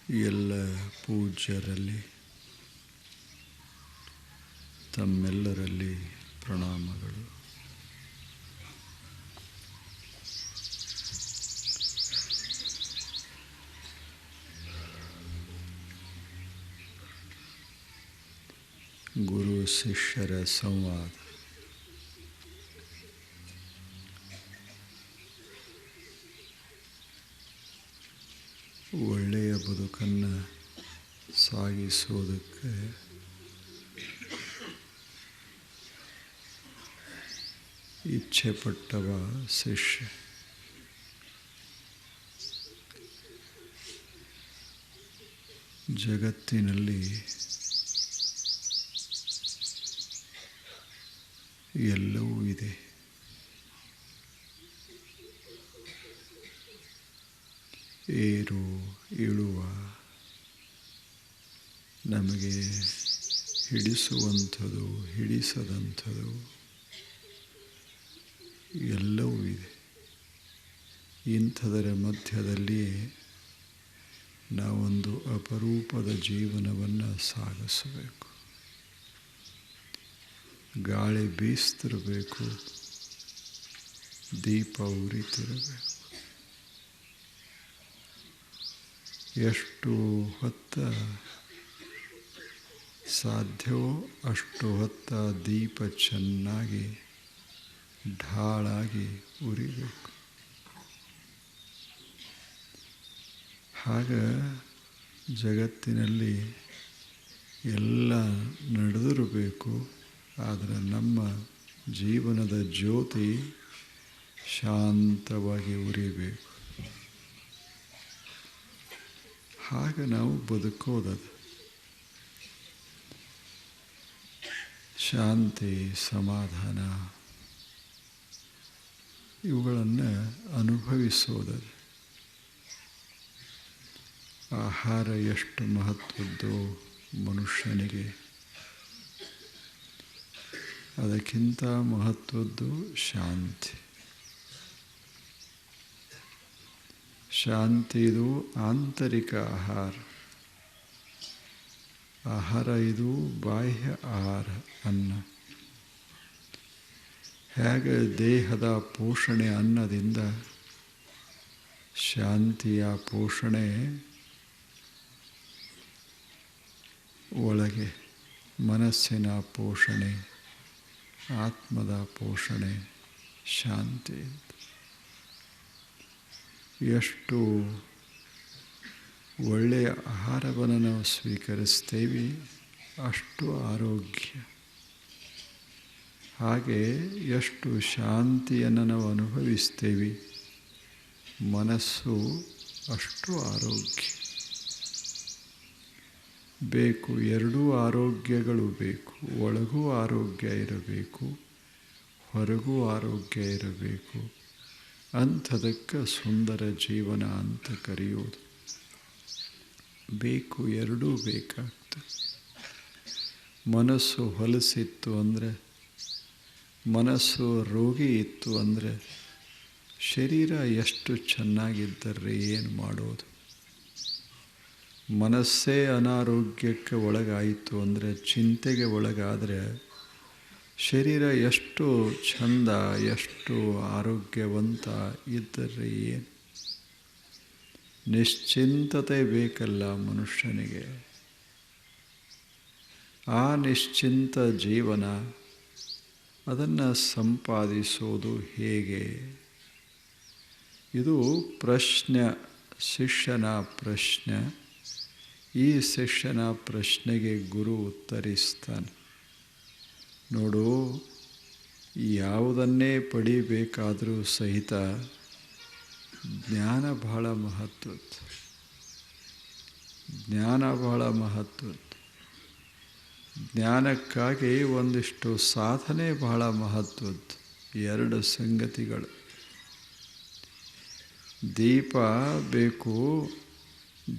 ಎಲ್ಲ ಪೂಜ್ಯರಲ್ಲಿ ತಮ್ಮೆಲ್ಲರಲ್ಲಿ ಪ್ರಣಾಮಗಳು. ಗುರು ಶಿಷ್ಯರ ಸಂವಾದ. ಒಳ್ಳೆಯ ಬದುಕನ್ನು ಸಾಗಿಸೋದಕ್ಕೆ ಇಚ್ಛೆಪಟ್ಟವ ಶಿಷ್ಯ. ಜಗತ್ತಿನಲ್ಲಿ ಎಲ್ಲವೂ ಇದೆ. ಏರು ಇಳುವ, ನಮಗೆ ಹಿಡಿಸುವಂಥದ್ದು ಹಿಡಿಸದಂಥದ್ದು ಎಲ್ಲವೂ ಇದೆ. ಇಂಥದರ ಮಧ್ಯದಲ್ಲಿಯೇ ನಾವೊಂದು ಅಪರೂಪದ ಜೀವನವನ್ನು ಸಾಗಿಸಬೇಕು. ಗಾಳಿ ಬೀಸ್ತಿರಬೇಕು, ದೀಪ ಉರಿತಿರಬೇಕು. ಎಷ್ಟು ಹೊತ್ತ ಸಾಧ್ಯವೋ ಅಷ್ಟು ಹೊತ್ತ ದೀಪ ಚೆನ್ನಾಗಿ ಢಾಳಾಗಿ ಉರಿಬೇಕು. ಆಗ ಜಗತ್ತಿನಲ್ಲಿ ಎಲ್ಲ ನಡೆದಿರಬೇಕು, ಆದರೆ ನಮ್ಮ ಜೀವನದ ಜ್ಯೋತಿ ಶಾಂತವಾಗಿ ಉರಿಬೇಕು. ಆಗ ನಾವು ಬದುಕೋದದು. ಶಾಂತಿ, ಸಮಾಧಾನ ಇವುಗಳನ್ನು ಅನುಭವಿಸೋದದು. ಆಹಾರ ಎಷ್ಟು ಮಹತ್ವದ್ದೋ ಮನುಷ್ಯನಿಗೆ, ಅದಕ್ಕಿಂತ ಮಹತ್ವದ್ದು ಶಾಂತಿ. ಶಾಂತಿ ಇದು ಆಂತರಿಕ ಆಹಾರ. ಆಹಾರ ಇದು ಬಾಹ್ಯ ಆಹಾರ, ಅನ್ನ. ಹೇಗೆ ದೇಹದ ಪೋಷಣೆ ಅನ್ನದಿಂದ, ಶಾಂತಿಯ ಪೋಷಣೆ ಒಳಗೆ, ಮನಸ್ಸಿನ ಪೋಷಣೆ, ಆತ್ಮದ ಪೋಷಣೆ ಶಾಂತಿ. ಎಷ್ಟು ಒಳ್ಳೆಯ ಆಹಾರವನ್ನು ನಾವು ಸ್ವೀಕರಿಸ್ತೇವೆ ಅಷ್ಟು ಆರೋಗ್ಯ. ಹಾಗೆ ಎಷ್ಟು ಶಾಂತಿಯನ್ನು ನಾವು ಅನುಭವಿಸ್ತೇವೆ ಮನಸ್ಸು ಅಷ್ಟು ಆರೋಗ್ಯ ಬೇಕು. ಎರಡೂ ಆರೋಗ್ಯಗಳು ಬೇಕು. ಒಳಗೂ ಆರೋಗ್ಯ ಇರಬೇಕು, ಹೊರಗೂ ಆರೋಗ್ಯ ಇರಬೇಕು. ಅಂಥದಕ್ಕೆ ಸುಂದರ ಜೀವನ ಅಂತ ಕರೆಯೋದು. ಬೇಕು, ಎರಡೂ ಬೇಕಾಗ್ತದೆ. ಮನಸ್ಸು ಹೊಲಸಿತ್ತು ಅಂದರೆ, ಮನಸ್ಸು ರೋಗಿ ಇತ್ತು ಅಂದರೆ, ಶರೀರ ಎಷ್ಟು ಚೆನ್ನಾಗಿದ್ದರೆ ಏನು ಮಾಡೋದು? ಮನಸ್ಸೇ ಅನಾರೋಗ್ಯಕ್ಕೆ ಒಳಗಾಯಿತು ಅಂದರೆ, ಚಿಂತೆಗೆ ಒಳಗಾದರೆ ಶರೀರ ಎಷ್ಟು ಚಂದ, ಎಷ್ಟು ಆರೋಗ್ಯವಂತ ಇದ್ದರೆ ಏನು? ನಿಶ್ಚಿಂತತೆ ಬೇಕಲ್ಲ ಮನುಷ್ಯನಿಗೆ. ಆ ನಿಶ್ಚಿಂತ ಜೀವನ, ಅದನ್ನು ಸಂಪಾದಿಸೋದು ಹೇಗೆ? ಇದು ಪ್ರಶ್ನೆ, ಶಿಷ್ಯನ ಪ್ರಶ್ನೆ. ಈ ಶಿಷ್ಯನ ಪ್ರಶ್ನೆಗೆ ಗುರು ಉತ್ತರಿಸ್ತಾನೆ. ನೋಡು, ಯಾವುದನ್ನೇ ಪಡಿಬೇಕಾದರೂ ಸಹಿತ ಜ್ಞಾನ ಬಹಳ ಮಹತ್ವದ್ದು. ಜ್ಞಾನ ಬಹಳ ಮಹತ್ವದ್ದು. ಜ್ಞಾನಕ್ಕಾಗಿ ಒಂದಿಷ್ಟು ಸಾಧನೆ ಬಹಳ ಮಹತ್ವದ್ದು. ಎರಡು ಸಂಗತಿಗಳು. ದೀಪ ಬೇಕು.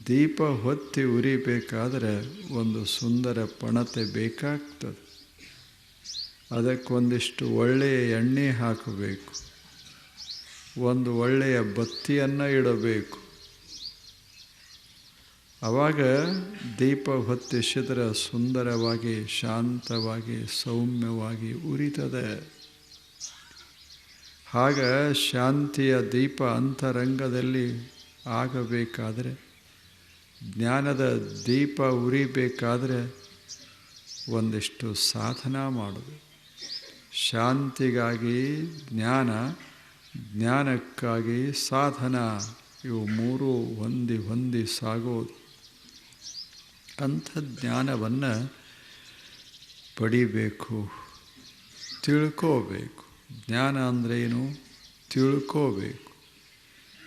ದೀಪ ಹೊತ್ತಿ ಉರಿಬೇಕಾದರೆ ಒಂದು ಸುಂದರ ಪಣತೆ ಬೇಕಾಗ್ತದೆ. ಅದಕ್ಕೊಂದಿಷ್ಟು ಒಳ್ಳೆಯ ಎಣ್ಣೆ ಹಾಕಬೇಕು, ಒಂದು ಒಳ್ಳೆಯ ಬತ್ತಿಯನ್ನು ಇಡಬೇಕು. ಆವಾಗ ದೀಪ ಹೊತ್ತಿಸಿದರೆ ಸುಂದರವಾಗಿ, ಶಾಂತವಾಗಿ, ಸೌಮ್ಯವಾಗಿ ಉರಿತದೆ. ಆಗ ಶಾಂತಿಯ ದೀಪ ಅಂತರಂಗದಲ್ಲಿ ಆಗಬೇಕಾದರೆ, ಜ್ಞಾನದ ದೀಪ ಉರಿಬೇಕಾದರೆ ಒಂದಿಷ್ಟು ಸಾಧನ ಮಾಡೋದು. ಶಾಂತಿಗಾಗಿ ಜ್ಞಾನ, ಜ್ಞಾನಕ್ಕಾಗಿ ಸಾಧನ, ಇವು ಮೂರೂ ಹೊಂದಿ ಸಾಗೋದು. ಅಂಥ ಜ್ಞಾನವನ್ನು ಪಡಿಬೇಕು, ತಿಳ್ಕೋಬೇಕು. ಜ್ಞಾನ ಅಂದ್ರೇನು? ತಿಳ್ಕೋಬೇಕು.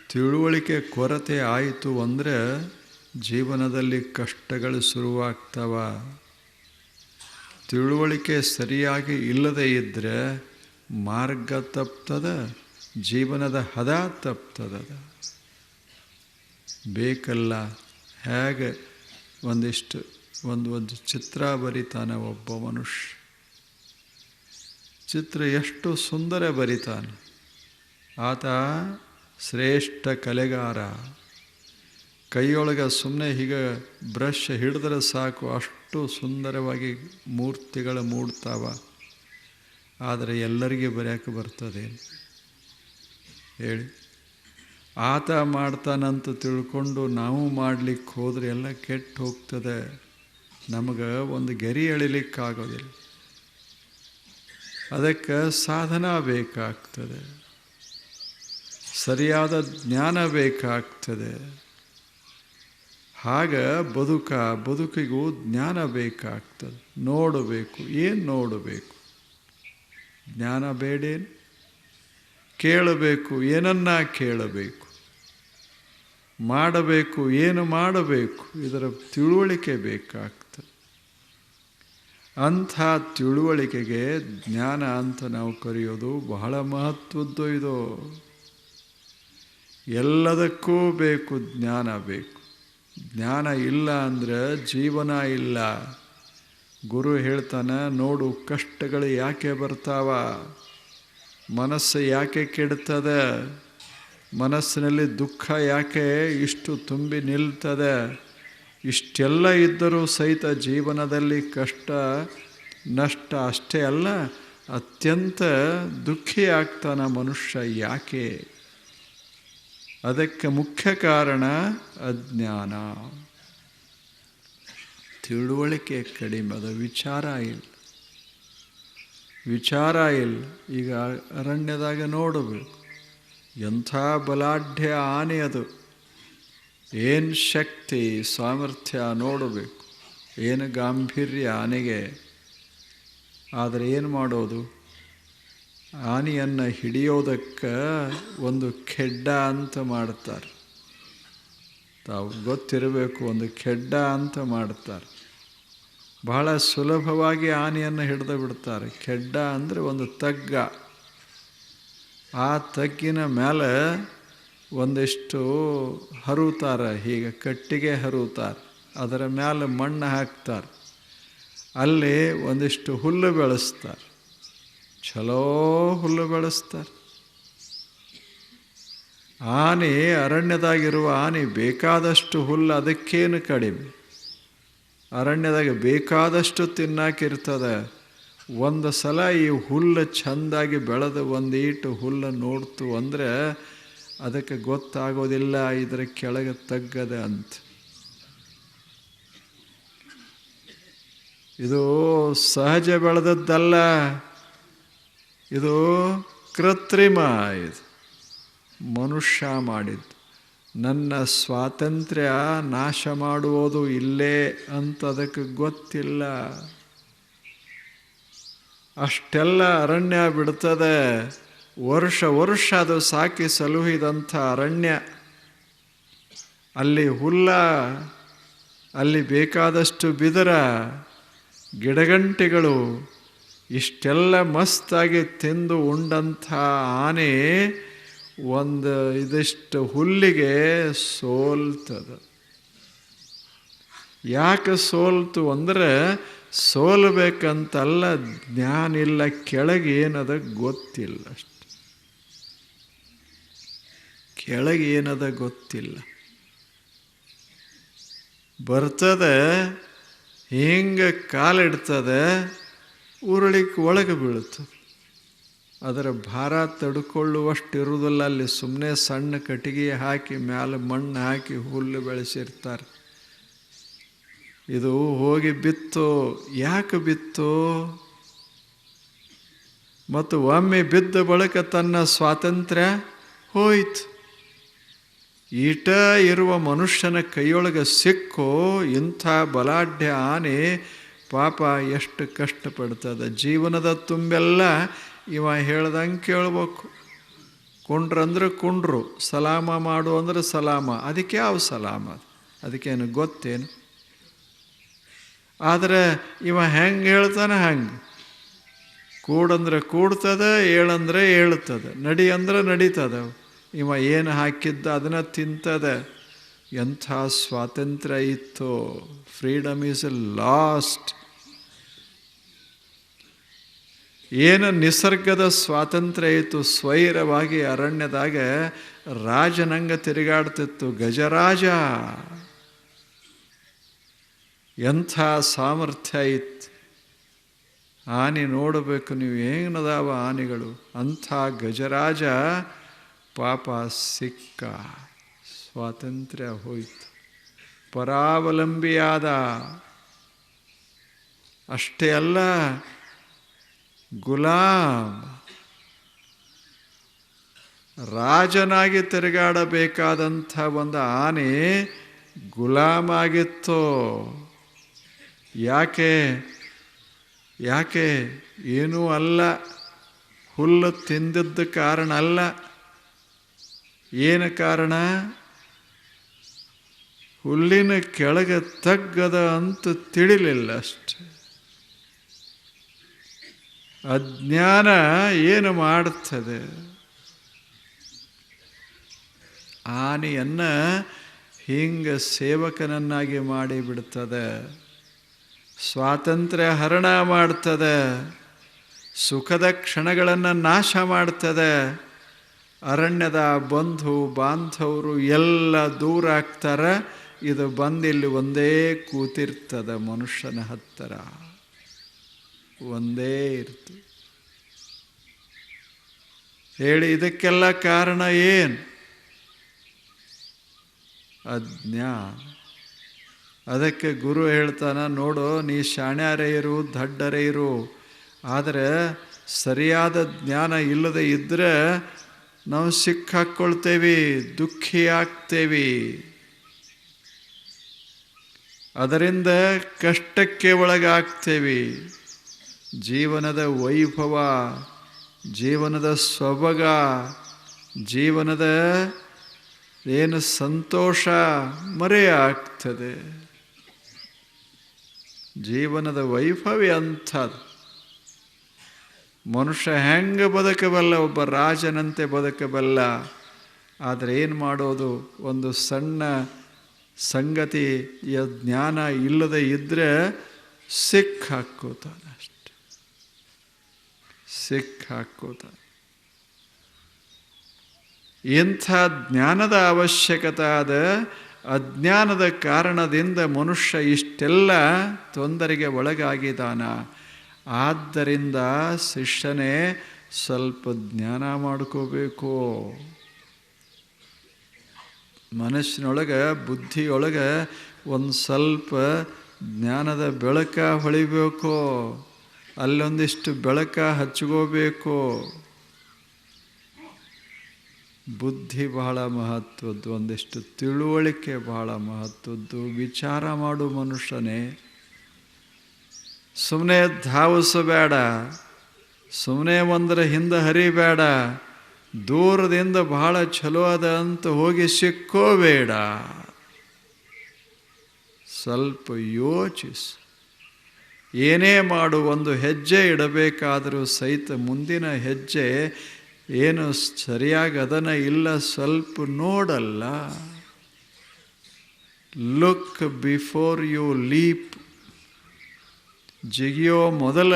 ತಿಳುವಳಿಕೆ ಕೊರತೆ ಆಯಿತು ಅಂದರೆ ಜೀವನದಲ್ಲಿ ಕಷ್ಟಗಳು ಶುರುವಾಗ್ತವ. ತಿಳುವಳಿಕೆ ಸರಿಯಾಗಿ ಇಲ್ಲದೇ ಇದ್ದರೆ ಮಾರ್ಗ ತಪ್ತದ, ಜೀವನದ ಹದ ತಪ್ತದ. ಬೇಕಲ್ಲ. ಹೇಗೆ ಒಂದು ಚಿತ್ರ ಬರಿತಾನೆ ಒಬ್ಬ ಮನುಷ್ಯ. ಚಿತ್ರ ಎಷ್ಟು ಸುಂದರ ಬರಿತಾನೆ. ಆತ ಶ್ರೇಷ್ಠ ಕಲೆಗಾರ. ಕೈಯೊಳಗೆ ಸುಮ್ಮನೆ ಹೀಗೆ ಬ್ರಷ್ ಹಿಡಿದ್ರೆ ಸಾಕು, ಅಷ್ಟು ಸುಂದರವಾಗಿ ಮೂರ್ತಿಗಳು ಮೂಡ್ತಾವ. ಆದರೆ ಎಲ್ಲರಿಗೆ ಬರೆಯೋಕ್ಕೆ ಬರ್ತದೆ ಹೇಳಿ? ಆತ ಮಾಡ್ತಾನಂತ ತಿಳ್ಕೊಂಡು ನಾವು ಮಾಡಲಿಕ್ಕೆ ಹೋದರೆ ಎಲ್ಲ ಕೆಟ್ಟು ಹೋಗ್ತದೆ. ನಮಗೆ ಒಂದು ಗೆರೆ ಎಳಿಲಿಕ್ಕಾಗೋದಿಲ್ಲ. ಅದಕ್ಕೆ ಸಾಧನ ಬೇಕಾಗ್ತದೆ, ಸರಿಯಾದ ಜ್ಞಾನ ಬೇಕಾಗ್ತದೆ. ಆಗ ಬದುಕಿಗೂ ಜ್ಞಾನ ಬೇಕಾಗ್ತದೆ. ನೋಡಬೇಕು. ಏನು ನೋಡಬೇಕು? ಜ್ಞಾನ ಬೇಡೇನು? ಕೇಳಬೇಕು. ಏನನ್ನ ಕೇಳಬೇಕು? ಮಾಡಬೇಕು. ಏನು ಮಾಡಬೇಕು? ಇದರ ತಿಳುವಳಿಕೆ ಬೇಕಾಗ್ತದೆ. ಅಂಥ ತಿಳುವಳಿಕೆಗೆ ಜ್ಞಾನ ಅಂತ ನಾವು ಕರೆಯೋದು ಬಹಳ ಮಹತ್ವದ್ದು. ಇದು ಎಲ್ಲದಕ್ಕೂ ಬೇಕು, ಜ್ಞಾನ ಬೇಕು. ಜ್ಞಾನ ಇಲ್ಲ ಅಂದರೆ ಜೀವನ ಇಲ್ಲ. ಗುರು ಹೇಳ್ತಾನೆ, ನೋಡು ಕಷ್ಟಗಳು ಯಾಕೆ ಬರ್ತಾವ, ಮನಸ್ಸು ಯಾಕೆ ಕೆಡ್ತದೆ, ಮನಸ್ಸಿನಲ್ಲಿ ದುಃಖ ಯಾಕೆ ಇಷ್ಟು ತುಂಬಿ ನಿಲ್ತದೆ. ಇಷ್ಟೆಲ್ಲ ಇದ್ದರೂ ಸಹಿತ ಜೀವನದಲ್ಲಿ ಕಷ್ಟ ನಷ್ಟ ಅಷ್ಟೇ ಅಲ್ಲ, ಅತ್ಯಂತ ದುಃಖಿ ಆಗ್ತಾನ ಮನುಷ್ಯ. ಯಾಕೆ? ಅದಕ್ಕೆ ಮುಖ್ಯ ಕಾರಣ ಅಜ್ಞಾನ. ತಿಳುವಳಿಕೆ ಕಡಿಮೆ, ಅದು ವಿಚಾರ ಇಲ್ಲ. ಈಗ ಅರಣ್ಯದಾಗ ನೋಡಬೇಕು, ಎಂಥ ಬಲಾಢ್ಯ ಆನೆ ಅದು. ಏನು ಶಕ್ತಿ ಸಾಮರ್ಥ್ಯ ನೋಡಬೇಕು, ಏನು ಗಾಂಭೀರ್ಯ ಆನೆಗೆ. ಆದರೆ ಏನು ಮಾಡೋದು? ಆನೆಯನ್ನು ಹಿಡಿಯೋದಕ್ಕೆ ಒಂದು ಖೆಡ್ಡ ಅಂತ ಮಾಡ್ತಾರೆ. ತಾವು ಗೊತ್ತಿರಬೇಕು, ಒಂದು ಖೆಡ್ಡ ಅಂತ ಮಾಡ್ತಾರೆ. ಬಹಳ ಸುಲಭವಾಗಿ ಆನೆಯನ್ನು ಹಿಡಿದು ಬಿಡ್ತಾರೆ. ಖೆಡ್ಡ ಅಂದರೆ ಒಂದು ತಗ್ಗ. ಆ ತಗ್ಗಿನ ಮೇಲೆ ಒಂದಿಷ್ಟು ಹರುತ್ತಾರೆ, ಹೀಗೆ ಕಟ್ಟಿಗೆ ಹರುತ್ತಾರೆ. ಅದರ ಮೇಲೆ ಮಣ್ಣು ಹಾಕ್ತಾರೆ. ಅಲ್ಲಿ ಒಂದಿಷ್ಟು ಹುಲ್ಲು ಬೆಳೆಸ್ತಾರೆ. ಚಲೋ ಹುಲ್ಲು ಬೆಳೆಸ್ತಾರೆ. ಆನೆ, ಅರಣ್ಯದಾಗಿರುವ ಆನೆ ಬೇಕಾದಷ್ಟು ಹುಲ್ಲು, ಅದಕ್ಕೇನು ಕಡಿಮೆ. ಅರಣ್ಯದಾಗ ಬೇಕಾದಷ್ಟು ತಿನ್ನಾಕಿರ್ತದೆ. ಒಂದು ಸಲ ಈ ಹುಲ್ಲು ಚೆಂದಾಗಿ ಬೆಳೆದು ಒಂದೀಟು ಹುಲ್ಲು ನೋಡ್ತು ಅಂದರೆ ಅದಕ್ಕೆ ಗೊತ್ತಾಗೋದಿಲ್ಲ ಇದರ ಕೆಳಗೆ ತಗ್ಗದೆ ಅಂತ. ಇದು ಸಹಜ ಬೆಳೆದದ್ದಲ್ಲ, ಇದು ಕೃತ್ರಿಮ. ಇದು ಮನುಷ್ಯ ಮಾಡಿದ್ದು. ನನ್ನ ಸ್ವಾತಂತ್ರ್ಯ ನಾಶ ಮಾಡುವುದು ಇಲ್ಲೇ ಅಂತ ಅದಕ್ಕೆ ಗೊತ್ತಿಲ್ಲ. ಅಷ್ಟೆಲ್ಲ ಅರಣ್ಯ ಬಿಡ್ತದೆ. ವರ್ಷ ಅದು ಸಾಕಿ ಸಲುಹಿದಂಥ ಅರಣ್ಯ. ಅಲ್ಲಿ ಹುಲ್ಲ, ಅಲ್ಲಿ ಬೇಕಾದಷ್ಟು ಬಿದರ, ಗಿಡಗಂಟಿಗಳು, ಇಷ್ಟೆಲ್ಲ ಮಸ್ತಾಗಿ ತಿಂದು ಉಂಡಂಥ ಆನೆ ಒಂದು ಇದಿಷ್ಟು ಹುಲ್ಲಿಗೆ ಸೋಲ್ತದ. ಯಾಕೆ ಸೋಲ್ತು ಅಂದರೆ ಸೋಲ್ಬೇಕಂತಲ್ಲ, ಜ್ಞಾನ ಇಲ್ಲ, ಕೆಳಗೆ ಏನದ ಗೊತ್ತಿಲ್ಲ ಅಷ್ಟೆ. ಕೆಳಗೆ ಏನದ ಗೊತ್ತಿಲ್ಲ. ಬರ್ತದೆ, ಹಿಂಗೆ ಕಾಲಿಡ್ತದೆ, ಉರುಳಿಕ್ಕೆ ಒಳಗೆ ಬೀಳುತ್ತದೆ. ಅದರ ಭಾರ ತಡ್ಕೊಳ್ಳುವಷ್ಟು ಇರುವುದಿಲ್ಲ. ಅಲ್ಲಿ ಸುಮ್ಮನೆ ಸಣ್ಣ ಕಟ್ಟಿಗೆ ಹಾಕಿ ಮ್ಯಾಲೆ ಮಣ್ಣು ಹಾಕಿ ಹುಲ್ಲು ಬೆಳೆಸಿರ್ತಾರೆ. ಇದು ಹೋಗಿ ಬಿತ್ತು. ಯಾಕೆ ಬಿತ್ತು? ಮತ್ತು ಒಮ್ಮೆ ಬಿದ್ದ ಬಳಿಕ ತನ್ನ ಸ್ವಾತಂತ್ರ್ಯ ಹೋಯ್ತು. ಈಟ ಇರುವ ಮನುಷ್ಯನ ಕೈಯೊಳಗೆ ಸಿಕ್ಕೋ ಇಂಥ ಬಲಾಢ್ಯ ಆನೆ ಪಾಪ ಎಷ್ಟು ಕಷ್ಟಪಡ್ತದೆ. ಜೀವನದ ತುಂಬೆಲ್ಲ ಇವ ಹೇಳ್ದಂಗೆ ಕೇಳ್ಬೇಕು. ಕುಂಡ್ರಂದ್ರೆ ಕುಂಡ್ರು, ಸಲಾಮ ಮಾಡು ಅಂದ್ರೆ ಸಲಾಮ. ಅದಕ್ಕೆ ಯಾವ ಸಲಾಮ? ಅದಕ್ಕೇನು ಗೊತ್ತೇನು? ಆದರೆ ಇವ ಹೆಂಗೆ ಹೇಳ್ತಾನೆ ಹಂಗೆ. ಕೂಡಂದ್ರೆ ಕೂಡ್ತದೆ, ಏಳಂದ್ರೆ ಏಳ್ತದೆ, ನಡಿ ಅಂದ್ರೆ ನಡೀತದೆ. ಇವ ಏನು ಹಾಕಿದ್ದ ಅದನ್ನು ತಿಂತದೆ. ಎಂಥ ಸ್ವಾತಂತ್ರ್ಯ ಇತ್ತು. Freedom is last. ಏನು ನಿಸರ್ಗದ ಸ್ವಾತಂತ್ರ್ಯ ಇತ್ತು. ಸ್ವೈರವಾಗಿ ಅರಣ್ಯದಾಗ ರಾಜನಂಗ ತಿರುಗಾಡ್ತಿತ್ತು ಗಜರಾಜ. ಎಂಥ ಸಾಮರ್ಥ್ಯ ಇತ್ತು. ಆನೆ ನೋಡಬೇಕು ನೀವು, ಏನದಾವ ಆನೆಗಳು. ಅಂಥ ಗಜರಾಜ ಪಾಪ ಸಿಕ್ಕ, ಸ್ವಾತಂತ್ರ್ಯ ಹೋಯಿತು, ಪರಾವಲಂಬಿಯಾದ. ಅಷ್ಟೇ ಅಲ್ಲ, ಗುಲಾಮ್, ರಾಜನಾಗಿ ತಿರುಗಾಡಬೇಕಾದಂಥ ಒಂದು ಆನೆ ಗುಲಾಮ್ ಆಗಿತ್ತು. ಯಾಕೆ? ಏನೂ ಅಲ್ಲ, ಹುಲ್ಲು ತಿಂದಿದ್ದ ಕಾರಣ ಅಲ್ಲ. ಏನು ಕಾರಣ? ಹುಲ್ಲಿನ ಕೆಳಗೆ ತಗ್ಗದ ಅಂತ ತಿಳಿಲಿಲ್ಲ ಅಷ್ಟೆ. ಅಜ್ಞಾನ ಏನು ಮಾಡುತ್ತದೆ? ಆನೆಯನ್ನು ಹಿಂಗೆ ಸೇವಕನನ್ನಾಗಿ ಮಾಡಿಬಿಡ್ತದೆ. ಸ್ವಾತಂತ್ರ್ಯ ಹರಣ ಮಾಡ್ತದೆ. ಸುಖದ ಕ್ಷಣಗಳನ್ನು ನಾಶ ಮಾಡ್ತದೆ. ಅರಣ್ಯದ ಬಂಧು ಬಾಂಧವರು ಎಲ್ಲ ದೂರ ಆಗ್ತಾರೆ. ಇದು ಬಂದಿಲ್ಲಿ ಒಂದೇ ಕೂತಿರ್ತದೆ ಮನುಷ್ಯನ ಹತ್ತಿರ, ಒಂದೇ ಇರ್ತದೆ. ಹೇಳಿ, ಇದಕ್ಕೆಲ್ಲ ಕಾರಣ ಏನು? ಅಜ್ಞಾನ. ಅದಕ್ಕೆ ಗುರು ಹೇಳ್ತಾನೆ, ನೋಡು, ನೀ ಶಾಣ್ಯಾರೇ ಇರು, ದಡ್ಡರೇ ಇರು, ಆದರೆ ಸರಿಯಾದ ಜ್ಞಾನ ಇಲ್ಲದೆ ಇದ್ದರೆ ನಾವು ಸಿಕ್ಕಾಕ್ಕೊಳ್ತೇವೆ, ದುಃಖಿ ಆಗ್ತೇವೆ. ಅದರಿಂದ ಕಷ್ಟಕ್ಕೆ ಒಳಗಾಗ್ತೇವೆ. ಜೀವನದ ವೈಭವ, ಜೀವನದ ಸೊಬಗ, ಜೀವನದ ಏನು ಸಂತೋಷ ಮರೆಯಾಗ್ತದೆ. ಜೀವನದ ವೈಭವ ಅಂಥದ್ದು. ಮನುಷ್ಯ ಹೆಂಗೆ ಬದುಕಬಲ್ಲ? ಒಬ್ಬ ರಾಜನಂತೆ ಬದುಕಬಲ್ಲ. ಆದರೆ ಏನು ಮಾಡೋದು? ಒಂದು ಸಣ್ಣ ಸಂಗತಿಯ ಜ್ಞಾನ ಇಲ್ಲದೆ ಇದ್ದರೆ ಸಿಕ್ಕಾಕ್ಕೋತಾನೆ ಅಷ್ಟೆ, ಸಿಕ್ಕಾಕ್ಕೋತಾನೆ. ಇಂಥ ಜ್ಞಾನದ ಅವಶ್ಯಕತೆ ಆದ. ಅಜ್ಞಾನದ ಕಾರಣದಿಂದ ಮನುಷ್ಯ ಇಷ್ಟೆಲ್ಲ ತೊಂದರೆಗೆ ಒಳಗಾಗಿದ್ದಾನ. ಆದ್ದರಿಂದ ಶಿಷ್ಯನೇ ಸ್ವಲ್ಪ ಜ್ಞಾನ ಮಾಡ್ಕೋಬೇಕು. ಮನಸ್ಸಿನೊಳಗೆ, ಬುದ್ಧಿಯೊಳಗೆ ಒಂದು ಸ್ವಲ್ಪ ಜ್ಞಾನದ ಬೆಳಕ ಹೊಳಿಬೇಕು. ಅಲ್ಲೊಂದಿಷ್ಟು ಬೆಳಕ ಹಚ್ಕೋಬೇಕು. ಬುದ್ಧಿ ಬಹಳ ಮಹತ್ವದ್ದು, ಒಂದಿಷ್ಟು ತಿಳುವಳಿಕೆ ಬಹಳ ಮಹತ್ವದ್ದು. ವಿಚಾರ ಮಾಡು ಮನುಷ್ಯನೇ. ಸುಮ್ಮನೆ ಧಾವಿಸಬೇಡ, ಸುಮ್ಮನೆ ಒಂದರ ಹಿಂದೆ ಹರಿಬೇಡ. ದೂರದಿಂದ ಬಹಳ ಚಲೋ ಅದ ಅಂತ ಹೋಗಿ ಸಿಕ್ಕೋಬೇಡ. ಸ್ವಲ್ಪ ಯೋಚಿಸು. ಏನೇ ಮಾಡು, ಒಂದು ಹೆಜ್ಜೆ ಇಡಬೇಕಾದರೂ ಸಹಿತ ಮುಂದಿನ ಹೆಜ್ಜೆ ಏನು ಸರಿಯಾಗಿ ಅದನ್ನು ಇಲ್ಲ ಸ್ವಲ್ಪ ನೋಡಲ್ಲ. Look before you leap. ಜಿಗಿಯೋ ಮೊದಲ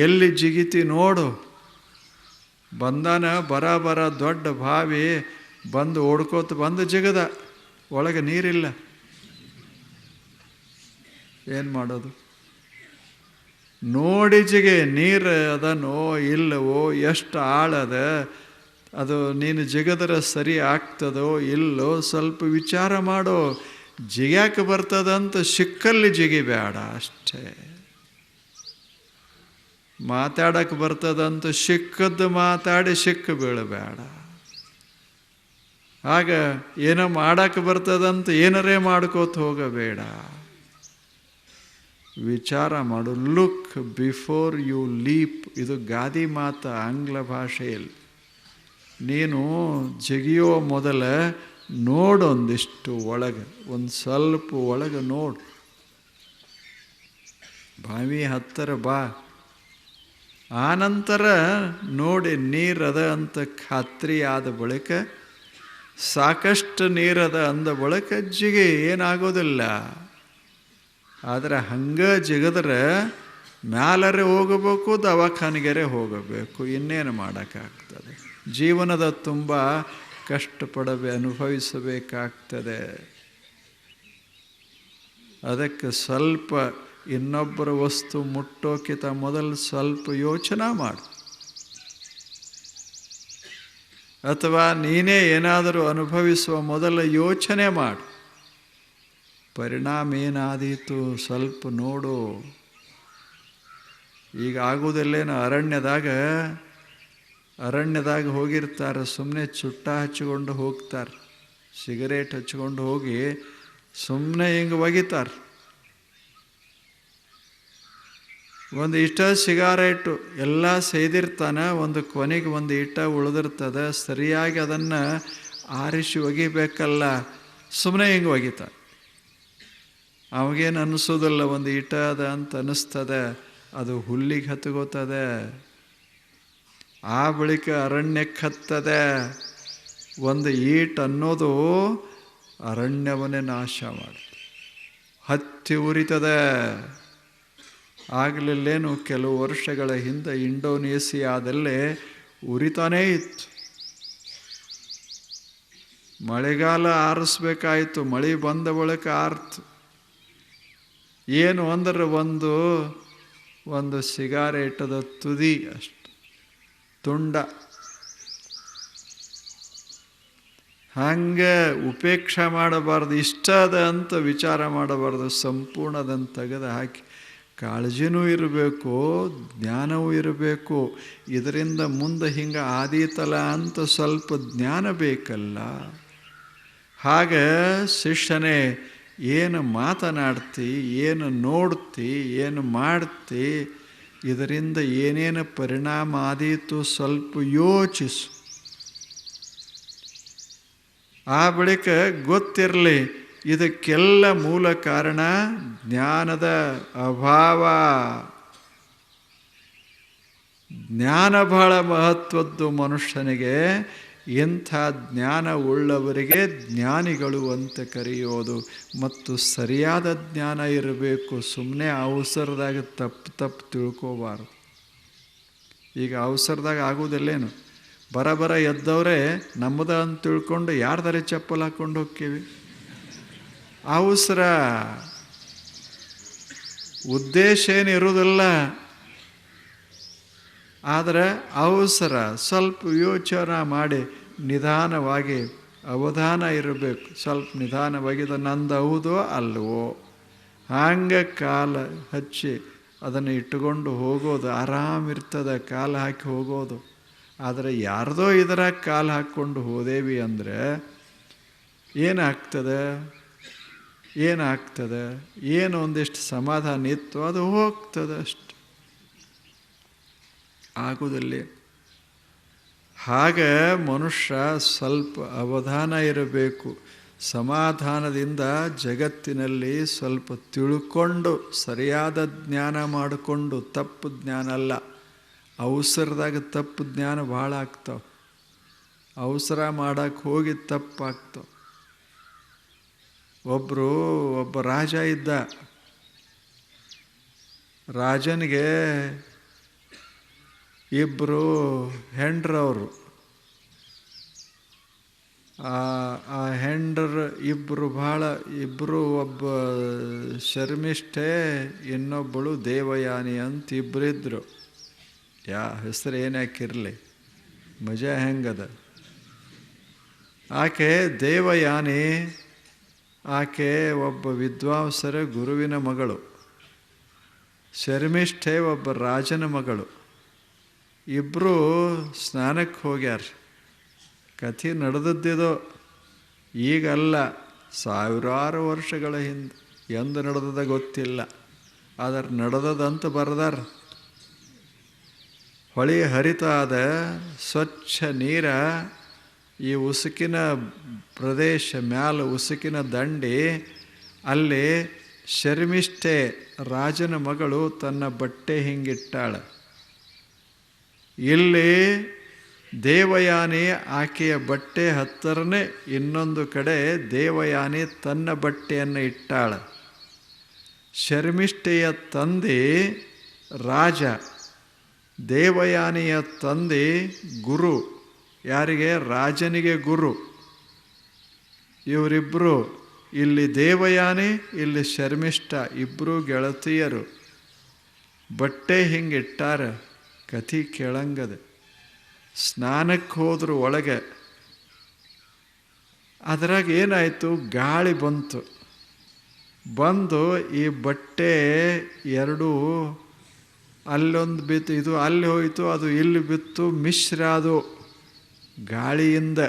ಎಲ್ಲಿ ಜಿಗಿತಿ ನೋಡು. ಬಂದಾನ ಬರ ದೊಡ್ಡ ಬಾವಿ ಬಂದು ಓಡ್ಕೋತ ಬಂದು ಜಿಗದ, ಒಳಗೆ ನೀರಿಲ್ಲ. ಏನು ಮಾಡೋದು? ನೋಡಿ ಜಿಗೆ ನೀರು ಅದನೋ ಇಲ್ಲವೋ, ಎಷ್ಟು ಆಳದ, ಅದು ನೀನು ಜಿಗದ್ರೆ ಸರಿ ಆಗ್ತದೋ ಇಲ್ಲೋ ಸ್ವಲ್ಪ ವಿಚಾರ ಮಾಡೋ. ಜಿಗ್ಯಾಕೆ ಬರ್ತದಂತ ಸಿಕ್ಕಲ್ಲಿ ಜಿಗಿಬೇಡ ಅಷ್ಟೇ. ಮಾತಾಡಕ್ಕೆ ಬರ್ತದಂತ ಸಿಕ್ಕದ್ದು ಮಾತಾಡಿ ಸಿಕ್ಕ ಬೀಳಬೇಡ. ಆಗ ಏನೋ ಮಾಡಕ್ಕೆ ಬರ್ತದಂತ ಏನರೇ ಮಾಡ್ಕೋತ ಹೋಗಬೇಡ. ವಿಚಾರ ಮಾಡು. Look before you leap. ಇದು ಗಾದಿ ಮಾತು ಆಂಗ್ಲ ಭಾಷೆಯಲ್ಲಿ. ನೀನು ಜಿಗಿಯೋ ಮೊದಲ ನೋಡೊಂದಿಷ್ಟು ಒಳಗೆ, ಒಂದು ಸ್ವಲ್ಪ ಒಳಗೆ ನೋಡು. ಬಾವಿ ಹತ್ತಿರ ಬಾ. ಆನಂತರ ನೋಡಿ ನೀರದ ಅಂತ ಖಾತ್ರಿ ಆದ ಬಳಿಕ, ಸಾಕಷ್ಟು ನೀರದ ಅಂದ ಬಳಿಕ ಜಿಗಿ, ಏನಾಗೋದಿಲ್ಲ. ಆದರೆ ಹಂಗೆ ಜಿಗದ್ರೆ ಮ್ಯಾಲರೆ ಹೋಗಬೇಕು, ದವಾಖಾನೆಗೆರೆ ಹೋಗಬೇಕು, ಇನ್ನೇನು ಮಾಡೋಕ್ಕಾಗ್ತದೆ. ಜೀವನದ ತುಂಬ ಅನುಭವಿಸಬೇಕಾಗ್ತದೆ. ಅದಕ್ಕೆ ಸ್ವಲ್ಪ ಇನ್ನೊಬ್ಬರ ವಸ್ತು ಮುಟ್ಟೋಕ್ಕಿಂತ ಮೊದಲು ಸ್ವಲ್ಪ ಯೋಚನೆ ಮಾಡು. ಅಥವಾ ನೀನೇ ಏನಾದರೂ ಅನುಭವಿಸುವ ಮೊದಲು ಯೋಚನೆ ಮಾಡು. ಪರಿಣಾಮ ಏನಾದೀತು ಸ್ವಲ್ಪ ನೋಡು. ಈಗ ಆಗುವುದಿಲ್ಲೇನೋ, ಅರಣ್ಯದಾಗ ಹೋಗಿರ್ತಾರೆ, ಸುಮ್ಮನೆ ಚುಟ್ಟ ಹಚ್ಚಿಕೊಂಡು ಹೋಗ್ತಾರೆ, ಸಿಗರೇಟ್ ಹಚ್ಕೊಂಡು ಹೋಗಿ ಸುಮ್ಮನೆ ಹಿಂಗೆ ಒಗಿತಾರೆ. ಒಂದು ಇಷ್ಟ ಸಿಗಾರೇಟು ಎಲ್ಲ ಸೇದಿರ್ತಾನೆ, ಒಂದು ಕೊನೆಗೆ ಒಂದು ಇಟ್ಟ ಉಳಿದಿರ್ತದೆ. ಸರಿಯಾಗಿ ಅದನ್ನು ಆರಿಸಿ ಒಗಿಬೇಕಲ್ಲ, ಸುಮ್ಮನೆ ಹಿಂಗೆ ಒಗಿತಾರೆ. ಅವಾಗೇನು ಅನ್ನಿಸೋದಿಲ್ಲ, ಒಂದು ಇಟ ಅದ ಅಂತ ಅನ್ನಿಸ್ತದೆ. ಅದು ಹುಲ್ಲಿಗೆ ಹತ್ಕೋತದೆ. ಆ ಬಳಿಕ ಅರಣ್ಯಕ್ಕೆ ಹತ್ತದೆ. ಒಂದು ಈಟ್ ಅನ್ನೋದು ಅರಣ್ಯವನ್ನೇ ನಾಶ ಮಾಡುತ್ತೆ, ಹತ್ತಿ ಉರಿತದೆ. ಆಗಲಿಲ್ಲೇನು, ಕೆಲವು ವರ್ಷಗಳ ಹಿಂದೆ ಇಂಡೋನೇಷಿಯಾದಲ್ಲೇ ಉರಿತಾನೇ ಇತ್ತು. ಮಳೆಗಾಲ ಆರಿಸ್ಬೇಕಾಯಿತು, ಮಳೆ ಬಂದ ಬಳಿಕ ಆರ್ತು. ಏನು ಅಂದ್ರೆ ಒಂದು ಸಿಗಾರೇಟದ ತುದಿ ಅಷ್ಟು ತುಂಡ. ಹಂಗೆ ಉಪೇಕ್ಷೆ ಮಾಡಬಾರ್ದು. ಇಷ್ಟ ಅದ ಅಂತ ವಿಚಾರ ಮಾಡಬಾರ್ದು. ಸಂಪೂರ್ಣದನ್ನು ತೆಗೆದು ಹಾಕಿ ಕಾಳಜಿನೂ ಇರಬೇಕು, ಜ್ಞಾನವೂ ಇರಬೇಕು. ಇದರಿಂದ ಮುಂದೆ ಹಿಂಗೆ ಆದೀತಲ್ಲ ಅಂತ ಸ್ವಲ್ಪ ಜ್ಞಾನ ಬೇಕಲ್ಲ. ಹಾಗೆ ಶಿಷ್ಯನೇ, ಏನು ಮಾತನಾಡ್ತಿ, ಏನು ನೋಡ್ತಿ, ಏನು ಮಾಡ್ತಿ, ಇದರಿಂದ ಏನೇನು ಪರಿಣಾಮ ಆದೀತು ಸ್ವಲ್ಪ ಯೋಚಿಸು. ಆ ಬಳಿಕ ಗೊತ್ತಿರಲಿ, ಇದಕ್ಕೆಲ್ಲ ಮೂಲ ಕಾರಣ ಜ್ಞಾನದ ಅಭಾವ. ಜ್ಞಾನ ಬಹಳ ಮಹತ್ವದ್ದು ಮನುಷ್ಯನಿಗೆ. ಇಂಥ ಜ್ಞಾನ ಉಳ್ಳವರಿಗೆ ಜ್ಞಾನಿಗಳು ಅಂತ ಕರೆಯೋದು. ಮತ್ತು ಸರಿಯಾದ ಜ್ಞಾನ ಇರಬೇಕು. ಸುಮ್ಮನೆ ಅವಸರದಾಗ ತಪ್ಪು ತಿಳ್ಕೋಬಾರ್ದು. ಈಗ ಅವಸರದಾಗ ಆಗೋದಿಲ್ಲೇನು, ಬರ ಎದ್ದವರೇ ನಮ್ಮದ ಅಂತ ತಿಳ್ಕೊಂಡು ಯಾರ್ದಾರೆ ಚಪ್ಪಲ್ ಹಾಕ್ಕೊಂಡು ಹೋಗ್ತೀವಿ. ಅವಸರ, ಉದ್ದೇಶ ಏನಿರುವುದಿಲ್ಲ. ಆದರೆ ಅವಸರ, ಸ್ವಲ್ಪ ಯೋಚನೆ ಮಾಡಿ ನಿಧಾನವಾಗಿ ಅವಧಾನ ಇರಬೇಕು. ಸ್ವಲ್ಪ ನಿಧಾನವಾಗಿ ನಂದು ಹೌದೋ ಅಲ್ವೋ ಹಂಗೆ ಕಾಲ ಹಚ್ಚಿ ಅದನ್ನು ಇಟ್ಟುಕೊಂಡು ಹೋಗೋದು ಆರಾಮಿರ್ತದೆ. ಕಾಲು ಹಾಕಿ ಹೋಗೋದು. ಆದರೆ ಯಾರ್ದೋ ಇದರ ಕಾಲು ಹಾಕ್ಕೊಂಡು ಹೋದೇವಿ ಅಂದರೆ ಏನಾಗ್ತದೆ? ಏನು ಒಂದಿಷ್ಟು ಸಮಾಧಾನ ಇತ್ತು, ಅದು ಹೋಗ್ತದೆ ಅಷ್ಟು, ಆಗುವುದಿಲ್ಲ. ಹಾಗೆ ಮನುಷ್ಯ ಸ್ವಲ್ಪ ಅವಧಾನ ಇರಬೇಕು. ಸಮಾಧಾನದಿಂದ ಜಗತ್ತಿನಲ್ಲಿ ಸ್ವಲ್ಪ ತಿಳ್ಕೊಂಡು ಸರಿಯಾದ ಜ್ಞಾನ ಮಾಡಿಕೊಂಡು, ತಪ್ಪು ಜ್ಞಾನ ಅಲ್ಲ. ಅವಸರದಾಗ ತಪ್ಪು ಜ್ಞಾನ ಭಾಳ ಆಗ್ತಾವೆ. ಅವಸರ ಮಾಡೋಕ್ಕೆ ಹೋಗಿ ತಪ್ಪಾಗ್ತಾವೆ. ಒಬ್ಬ ರಾಜ ಇದ್ದ. ರಾಜನಿಗೆ ಇಬ್ಬರು ಹೆಂಡ್ರವರು. ಆ ಹೆಂಡರು ಇಬ್ಬರು ಒಬ್ಬ ಶರ್ಮಿಷ್ಠೆ, ಇನ್ನೊಬ್ಬಳು ದೇವಯಾನಿ ಅಂತ ಇಬ್ಬರಿದ್ರು. ಹೆಸರು ಏನಾಕಿರಲಿ, ಮಜಾ ಹೆಂಗದ. ಆಕೆ ದೇವಯಾನಿ, ಆಕೆ ಒಬ್ಬ ವಿದ್ವಾಂಸರ ಗುರುವಿನ ಮಗಳು. ಶರ್ಮಿಷ್ಠೆ ಒಬ್ಬ ರಾಜನ ಮಗಳು. ಇಬ್ಬರು ಸ್ನಾನಕ್ಕೆ ಹೋಗ್ಯಾರ. ಕಥೆ ನಡೆದದ್ದಿದೋ, ಈಗಲ್ಲ, ಸಾವಿರಾರು ವರ್ಷಗಳ ಹಿಂದೆ. ಎಂದು ನಡೆದದ ಗೊತ್ತಿಲ್ಲ, ಆದರೆ ನಡೆದದಂತ ಬರೆದಾರ. ಹೊಳೆ ಹರಿತಾದ ಸ್ವಚ್ಛ ನೀರ ಈ ಉಸುಕಿನ ಪ್ರದೇಶ ಮ್ಯಾಲ, ಉಸುಕಿನ ದಂಡಿ, ಅಲ್ಲಿ ಶರ್ಮಿಷ್ಠೆ ರಾಜನ ಮಗಳು ತನ್ನ ಬಟ್ಟೆ ಹಿಂಗಿಟ್ಟಾಳ. ಇಲ್ಲಿ ದೇವಯಾನಿ ಆಕೆಯ ಬಟ್ಟೆ ಹತ್ತರನೇ ಇನ್ನೊಂದು ಕಡೆ ದೇವಯಾನಿ ತನ್ನ ಬಟ್ಟೆಯನ್ನು ಇಟ್ಟಾಳ. ಶರ್ಮಿಷ್ಠೆಯ ತಂದೆ ರಾಜ, ದೇವಯಾನಿಯ ತಂದೆ ಗುರು. ಯಾರಿಗೆ? ರಾಜನಿಗೆ ಗುರು. ಇವರಿಬ್ಬರು, ಇಲ್ಲಿ ದೇವಯಾನಿ, ಇಲ್ಲಿ ಶರ್ಮಿಷ್ಠ, ಇಬ್ಬರು ಗೆಳತಿಯರು. ಬಟ್ಟೆ ಹಿಂಗಿಟ್ಟಾರ. ಕಥೆ ಕೇಳಂಗದ. ಸ್ನಾನಕ್ಕೆ ಹೋದ್ರು ಒಳಗೆ. ಅದ್ರಾಗ ಏನಾಯಿತು, ಗಾಳಿ ಬಂದು ಈ ಬಟ್ಟೆ ಎರಡೂ ಅಲ್ಲೊಂದು ಬಿತ್ತು, ಇದು ಅಲ್ಲಿ ಹೋಯಿತು, ಅದು ಇಲ್ಲಿ ಬಿತ್ತು, ಮಿಶ್ರ ಅದು ಗಾಳಿಯಿಂದ.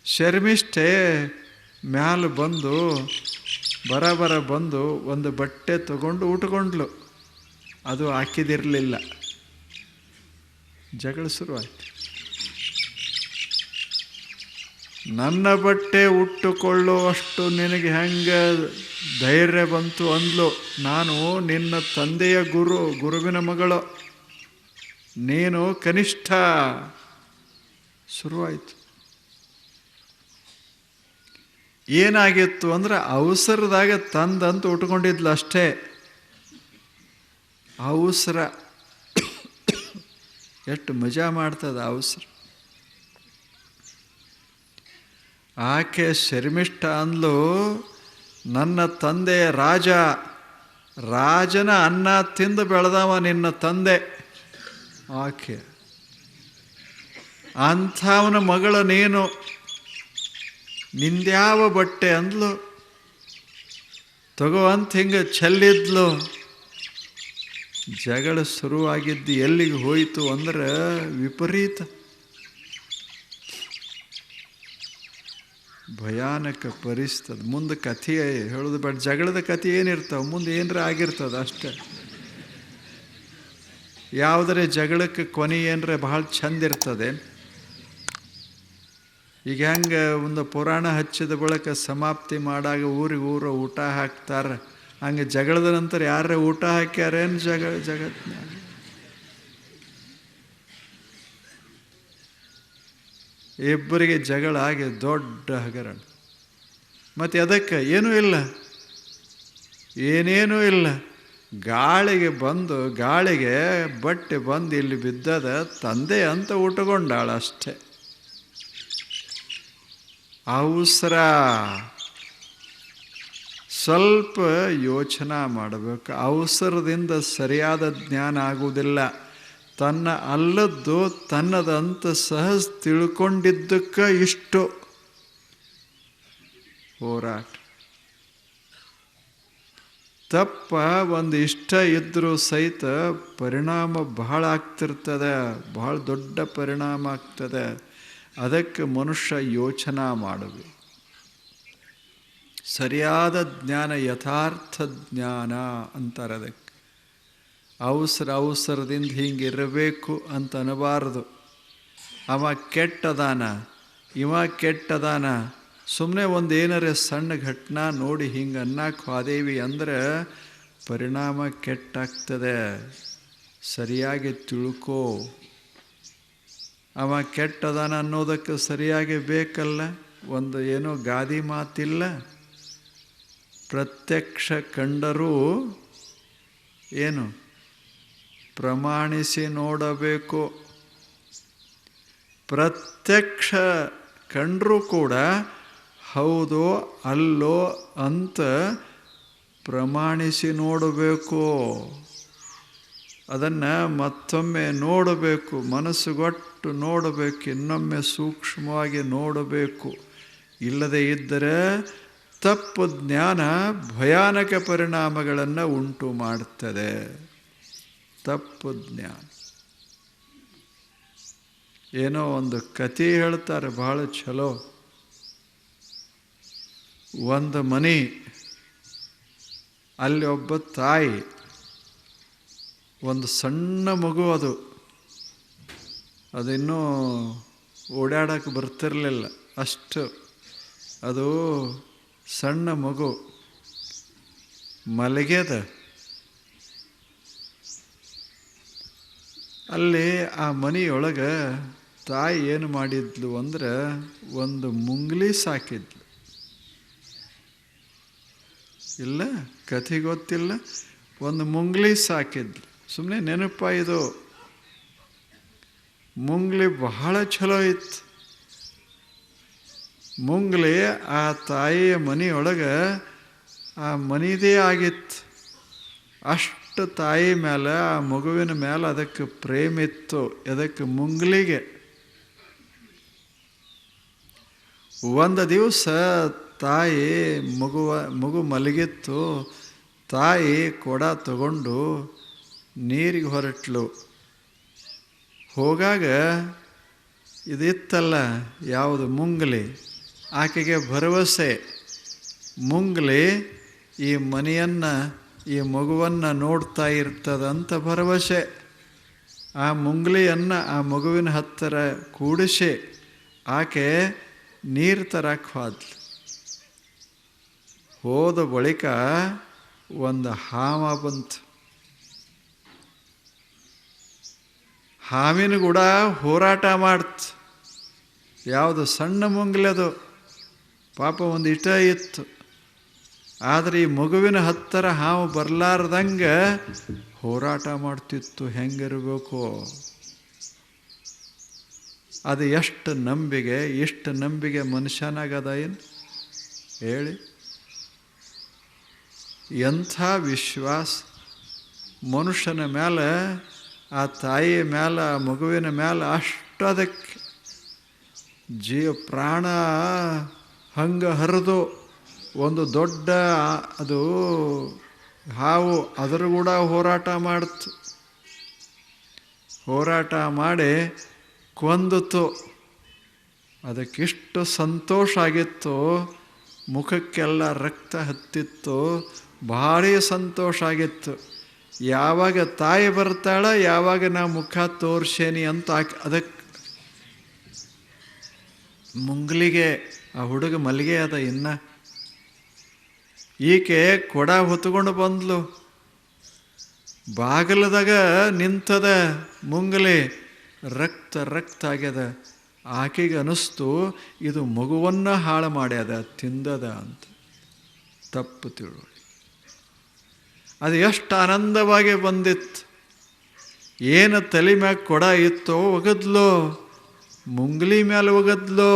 ಶರ್ಮಿಷ್ಠೆ ಮ್ಯಾಲ ಬಂದು ಬರಬರ ಬಂದು ಒಂದು ಬಟ್ಟೆ ತಗೊಂಡು ಉಟ್ಕೊಂಡ್ಲು. ಅದು ಹಾಕಿದಿರಲಿಲ್ಲ. ಜಗಳ ಶುರುವಾಯ್ತು. ನನ್ನ ಬಟ್ಟೆ ಉಟ್ಟುಕೊಳ್ಳುವಷ್ಟು ನಿನಗೆ ಹೆಂಗೆ ಧೈರ್ಯ ಬಂತು ಅಂದ್ಲು. ನಾನು ನಿನ್ನ ತಂದೆಯ ಗುರುವಿನ ಮಗಳು, ನೀನು ಕನಿಷ್ಠ. ಶುರುವಾಯಿತು. ಏನಾಗಿತ್ತು ಅಂದ್ರೆ, ಅವಸರದಾಗ ತಂದಂತ ಉಟ್ಕೊಂಡಿದ್ಲು ಅಷ್ಟೇ. ಅವಸರ ಎಷ್ಟು ಮಜಾ ಮಾಡ್ತದ ಅವಸರ. ಆಕೆ ಶರ್ಮಿಷ್ಠ ಅಂದ್ಲು, ನನ್ನ ತಂದೆ ರಾಜನ ಅನ್ನ ತಿಂದು ಬೆಳೆದವ ನಿನ್ನ ತಂದೆ. ಆಕೆ ಅಂಥವನ ಮಗಳು ನೀನು, ನಿಂದ್ಯಾವ ಬಟ್ಟೆ ಅಂದ್ಲು. ತಗೋ ಅಂತ ಹಿಂಗೆ ಚೆಲ್ಲಿದ್ಲು. ಜಗಳ ಶುರುವಾಗಿದ್ದು ಎಲ್ಲಿಗೆ ಹೋಯಿತು ಅಂದ್ರೆ ವಿಪರೀತ, ಭಯಾನಕ ಪರಿಸ್ಥಿತಿ. ಮುಂದೆ ಕಥೆ ಹೇಳೋದು ಬೇಡ. ಜಗಳದ ಕಥೆ ಏನಿರ್ತಾವೆ, ಮುಂದೆ ಏನರ ಆಗಿರ್ತದೆ ಅಷ್ಟೆ. ಯಾವುದರೆ ಜಗಳಕ್ಕೆ ಕೊನೆ ಏನರ ಭಾಳ ಚಂದ ಇರ್ತದೆ. ಈಗ ಹೆಂಗೆ ಒಂದು ಪುರಾಣ ಹಚ್ಚಿದ ಬಳಿಕ ಸಮಾಪ್ತಿ ಮಾಡಾಗ ಊರಿಗೆ ಊಟ ಹಾಕ್ತಾರೆ, ಹಂಗೆ ಜಗಳದ ನಂತರ ಯಾರೇ ಊಟ ಹಾಕ್ಯಾರೇನು ಜಗತ್ತಿನ. ಇಬ್ಬರಿಗೆ ಜಗಳ ಆಗಿ ದೊಡ್ಡ ಹಗರಣ. ಮತ್ತು ಅದಕ್ಕೆ ಏನೂ ಇಲ್ಲ. ಗಾಳಿಗೆ ಬಟ್ಟೆ ಬಂದು ಇಲ್ಲಿ ಬಿದ್ದದ, ತಂದೆ ಅಂತ ಉಟ್ಕೊಂಡಾಳ ಅಷ್ಟೆ. ಅವಸರ. ಸ್ವಲ್ಪ ಯೋಚನೆ ಮಾಡಬೇಕು. ಅವಸರದಿಂದ ಸರಿಯಾದ ಜ್ಞಾನ ಆಗುವುದಿಲ್ಲ. ತನ್ನ ಅಲ್ಲದ್ದು ತನ್ನದಂತ ಸಹಜ ತಿಳ್ಕೊಂಡಿದ್ದಕ್ಕೆ ಇಷ್ಟು ಹೋರಾಟ. ತಪ್ಪ ಒಂದು ಇಷ್ಟ ಇದ್ದರೂ ಸಹಿತ ಪರಿಣಾಮ ಬಹಳ ಆಗ್ತಿರ್ತದೆ, ಬಹಳ ದೊಡ್ಡ ಪರಿಣಾಮ ಆಗ್ತದೆ. ಅದಕ್ಕೆ ಮನುಷ್ಯ ಯೋಚನೆ ಮಾಡಬೇಕು. ಸರಿಯಾದ ಜ್ಞಾನ ಯಥಾರ್ಥ ಜ್ಞಾನ ಅಂತಾರೆ. ಅದಕ್ಕೆ ಅವಸರದಿಂದ ಹಿಂಗಿರಬೇಕು ಅಂತ ಅನ್ನಬಾರ್ದು. ಅವ ಕೆಟ್ಟದಾನ, ಇವ ಕೆಟ್ಟದಾನ, ಸುಮ್ಮನೆ ಒಂದು ಏನಾರೇ ಸಣ್ಣ ಘಟನಾ ನೋಡಿ ಹಿಂಗೆ ಅನ್ನಕ್ಕೆ ಹೋದೇವಿ ಅಂದ್ರೆ ಪರಿಣಾಮ ಕೆಟ್ಟಾಗ್ತದೆ. ಸರಿಯಾಗಿ ತಿಳ್ಕೋ. ಅವ ಕೆಟ್ಟದಾನ ಅನ್ನೋದಕ್ಕೆ ಸರಿಯಾಗಿ ಬೇಕಲ್ಲ. ಒಂದು ಏನೋ ಗಾದಿ ಮಾತಿಲ್ಲ, ಪ್ರತ್ಯಕ್ಷ ಕಂಡರೂ ಏನು ಪ್ರಮಾಣಿಸಿ ನೋಡಬೇಕು. ಪ್ರತ್ಯಕ್ಷ ಕಂಡರೂ ಕೂಡ ಹೌದೋ ಅಲ್ಲೋ ಅಂತ ಪ್ರಮಾಣಿಸಿ ನೋಡಬೇಕು. ಅದನ್ನು ಮತ್ತೊಮ್ಮೆ ನೋಡಬೇಕು, ಮನಸ್ಸುಗೊಟ್ಟು ನೋಡಬೇಕು, ಇನ್ನೊಮ್ಮೆ ಸೂಕ್ಷ್ಮವಾಗಿ ನೋಡಬೇಕು. ಇಲ್ಲದೇ ಇದ್ದರೆ ತಪ್ಪು ಜ್ಞಾನ ಭಯಾನಕ ಪರಿಣಾಮಗಳನ್ನು ಉಂಟು ಮಾಡ್ತದೆ. ತಪ್ಪು ಜ್ಞಾನ. ಏನೋ ಒಂದು ಕತೆ ಹೇಳ್ತಾರೆ, ಭಾಳ ಚಲೋ. ಒಂದು ಮನೆ, ಅಲ್ಲಿ ಒಬ್ಬ ತಾಯಿ, ಒಂದು ಸಣ್ಣ ಮಗು, ಅದಿನ್ನೂ ಓಡಾಡೋಕ್ಕೆ ಬರ್ತಿರಲಿಲ್ಲ, ಅಷ್ಟು ಅದು ಸಣ್ಣ ಮಗು ಮಲಗ್ಯದ. ಅಲ್ಲಿ ಆ ಮನೆಯೊಳಗೆ ತಾಯಿ ಏನು ಮಾಡಿದ್ಲು ಅಂದ್ರೆ ಒಂದು ಮುಂಗ್ಲಿ ಸಾಕಿದ್ಲು. ಇಲ್ಲ, ಕಥೆ ಗೊತ್ತಿಲ್ಲ, ಒಂದು ಮುಂಗ್ಲಿ ಸಾಕಿದ್ಲು. ಸುಮ್ಮನೆ ನೆನಪ ಇದು. ಮುಂಗ್ಲಿ ಬಹಳ ಚಲೋ ಇತ್ತು. ಮುಂಗ್ಲಿ ಆ ತಾಯಿಯ ಮನೆಯೊಳಗೆ ಆ ಮನೆಯದೇ ಆಗಿತ್ತು. ಅಷ್ಟು ತಾಯಿ ಮೇಲೆ, ಆ ಮಗುವಿನ ಮೇಲೆ ಅದಕ್ಕೆ ಪ್ರೇಮ ಇತ್ತು. ಅದಕ್ಕೆ ಮುಂಗ್ಲಿಗೆ. ಒಂದು ದಿವಸ ತಾಯಿ ಮಗು ಮಲಗಿತ್ತು. ತಾಯಿ ಕೊಡ ತಗೊಂಡು ನೀರಿಗೆ ಹೊರಟ್ಲು. ಹೋಗಾಗ ಇದಿತ್ತಲ್ಲ, ಯಾವುದು ಮುಂಗ್ಲಿ, ಆಕೆಗೆ ಭರವಸೆ. ಮುಂಗ್ಲಿ ಈ ಮನೆಯನ್ನು, ಈ ಮಗುವನ್ನು ನೋಡ್ತಾ ಇರ್ತದಂತ ಭರವಸೆ. ಆ ಮುಂಗ್ಲಿಯನ್ನು ಆ ಮಗುವಿನ ಹತ್ತಿರ ಕೂಡಿಸಿ ಆಕೆ ನೀರು ತರಕ್ಕೆ ಹೋದ್ಲು. ಹೋದ ಬಳಿಕ ಒಂದು ಹಾವ ಬಂತು. ಹಾವಿನ ಕೂಡ ಹೋರಾಟ ಮಾಡ್ತು. ಯಾವುದು ಸಣ್ಣ ಮುಂಗ್ಲಿ, ಅದು ಪಾಪ ಒಂದು ಇಟ ಇತ್ತು. ಆದರೆ ಈ ಮಗುವಿನ ಹತ್ತಿರ ಹಾವು ಬರಲಾರ್ದಂಗೆ ಹೋರಾಟ ಮಾಡ್ತಿತ್ತು. ಹೆಂಗಿರಬೇಕು ಅದು? ಎಷ್ಟು ನಂಬಿಕೆ, ಎಷ್ಟು ನಂಬಿಕೆ ಮನುಷ್ಯನಾಗದ ಏನು ಹೇಳಿ? ಎಂಥ ವಿಶ್ವಾಸ ಮನುಷ್ಯನ ಮೇಲೆ, ಆ ತಾಯಿಯ ಮೇಲೆ, ಆ ಮಗುವಿನ ಮೇಲೆ ಅಷ್ಟು ಅದಕ್ಕೆ ಪ್ರಾಣ ಹಂಗೆ ಹರಿದು ಒಂದು ದೊಡ್ಡ ಅದು ಹಾವು ಅದರ ಕೂಡ ಹೋರಾಟ ಮಾಡ್ತು. ಹೋರಾಟ ಮಾಡಿ ಕೊಂದಿತು. ಅದಕ್ಕಿಷ್ಟು ಸಂತೋಷ ಆಗಿತ್ತು, ಮುಖಕ್ಕೆಲ್ಲ ರಕ್ತ ಹತ್ತಿತ್ತು, ಭಾರಿ ಸಂತೋಷ ಆಗಿತ್ತು. ಯಾವಾಗ ತಾಯಿ ಬರ್ತಾಳ, ಯಾವಾಗ ನಾ ಮುಖ ತೋರ್ಸೇನಿ ಅಂತ ಅದಕ್ಕೆ ಮುಂಗ್ಲಿಗೆ ಆ ಹುಡುಗ ಮಲ್ಲಿಗೆ ಅದ. ಇನ್ನು ಈಕೆ ಕೊಡ ಹೊತ್ಕೊಂಡು ಬಂದ್ಲು. ಬಾಗಿಲದಾಗ ನಿಂತದ ಮುಂಗ್ಲಿ, ರಕ್ತ ಆಗ್ಯದ. ಆಕೆಗೆ ಅನ್ನಿಸ್ತು ಇದು ಮಗುವನ್ನು ಹಾಳು ಮಾಡ್ಯದ, ತಿಂದದ ಅಂತ. ತಪ್ಪು ತಿಳುವಳಿ. ಅದು ಎಷ್ಟು ಆನಂದವಾಗಿ ಬಂದಿತ್ತು. ಏನು ತಲೆ ಮ್ಯಾಗ ಕೊಡ ಇತ್ತೋ ಒಗದ್ಲೋ, ಮುಂಗ್ಲಿ ಮೇಲೆ ಒಗದ್ಲೋ.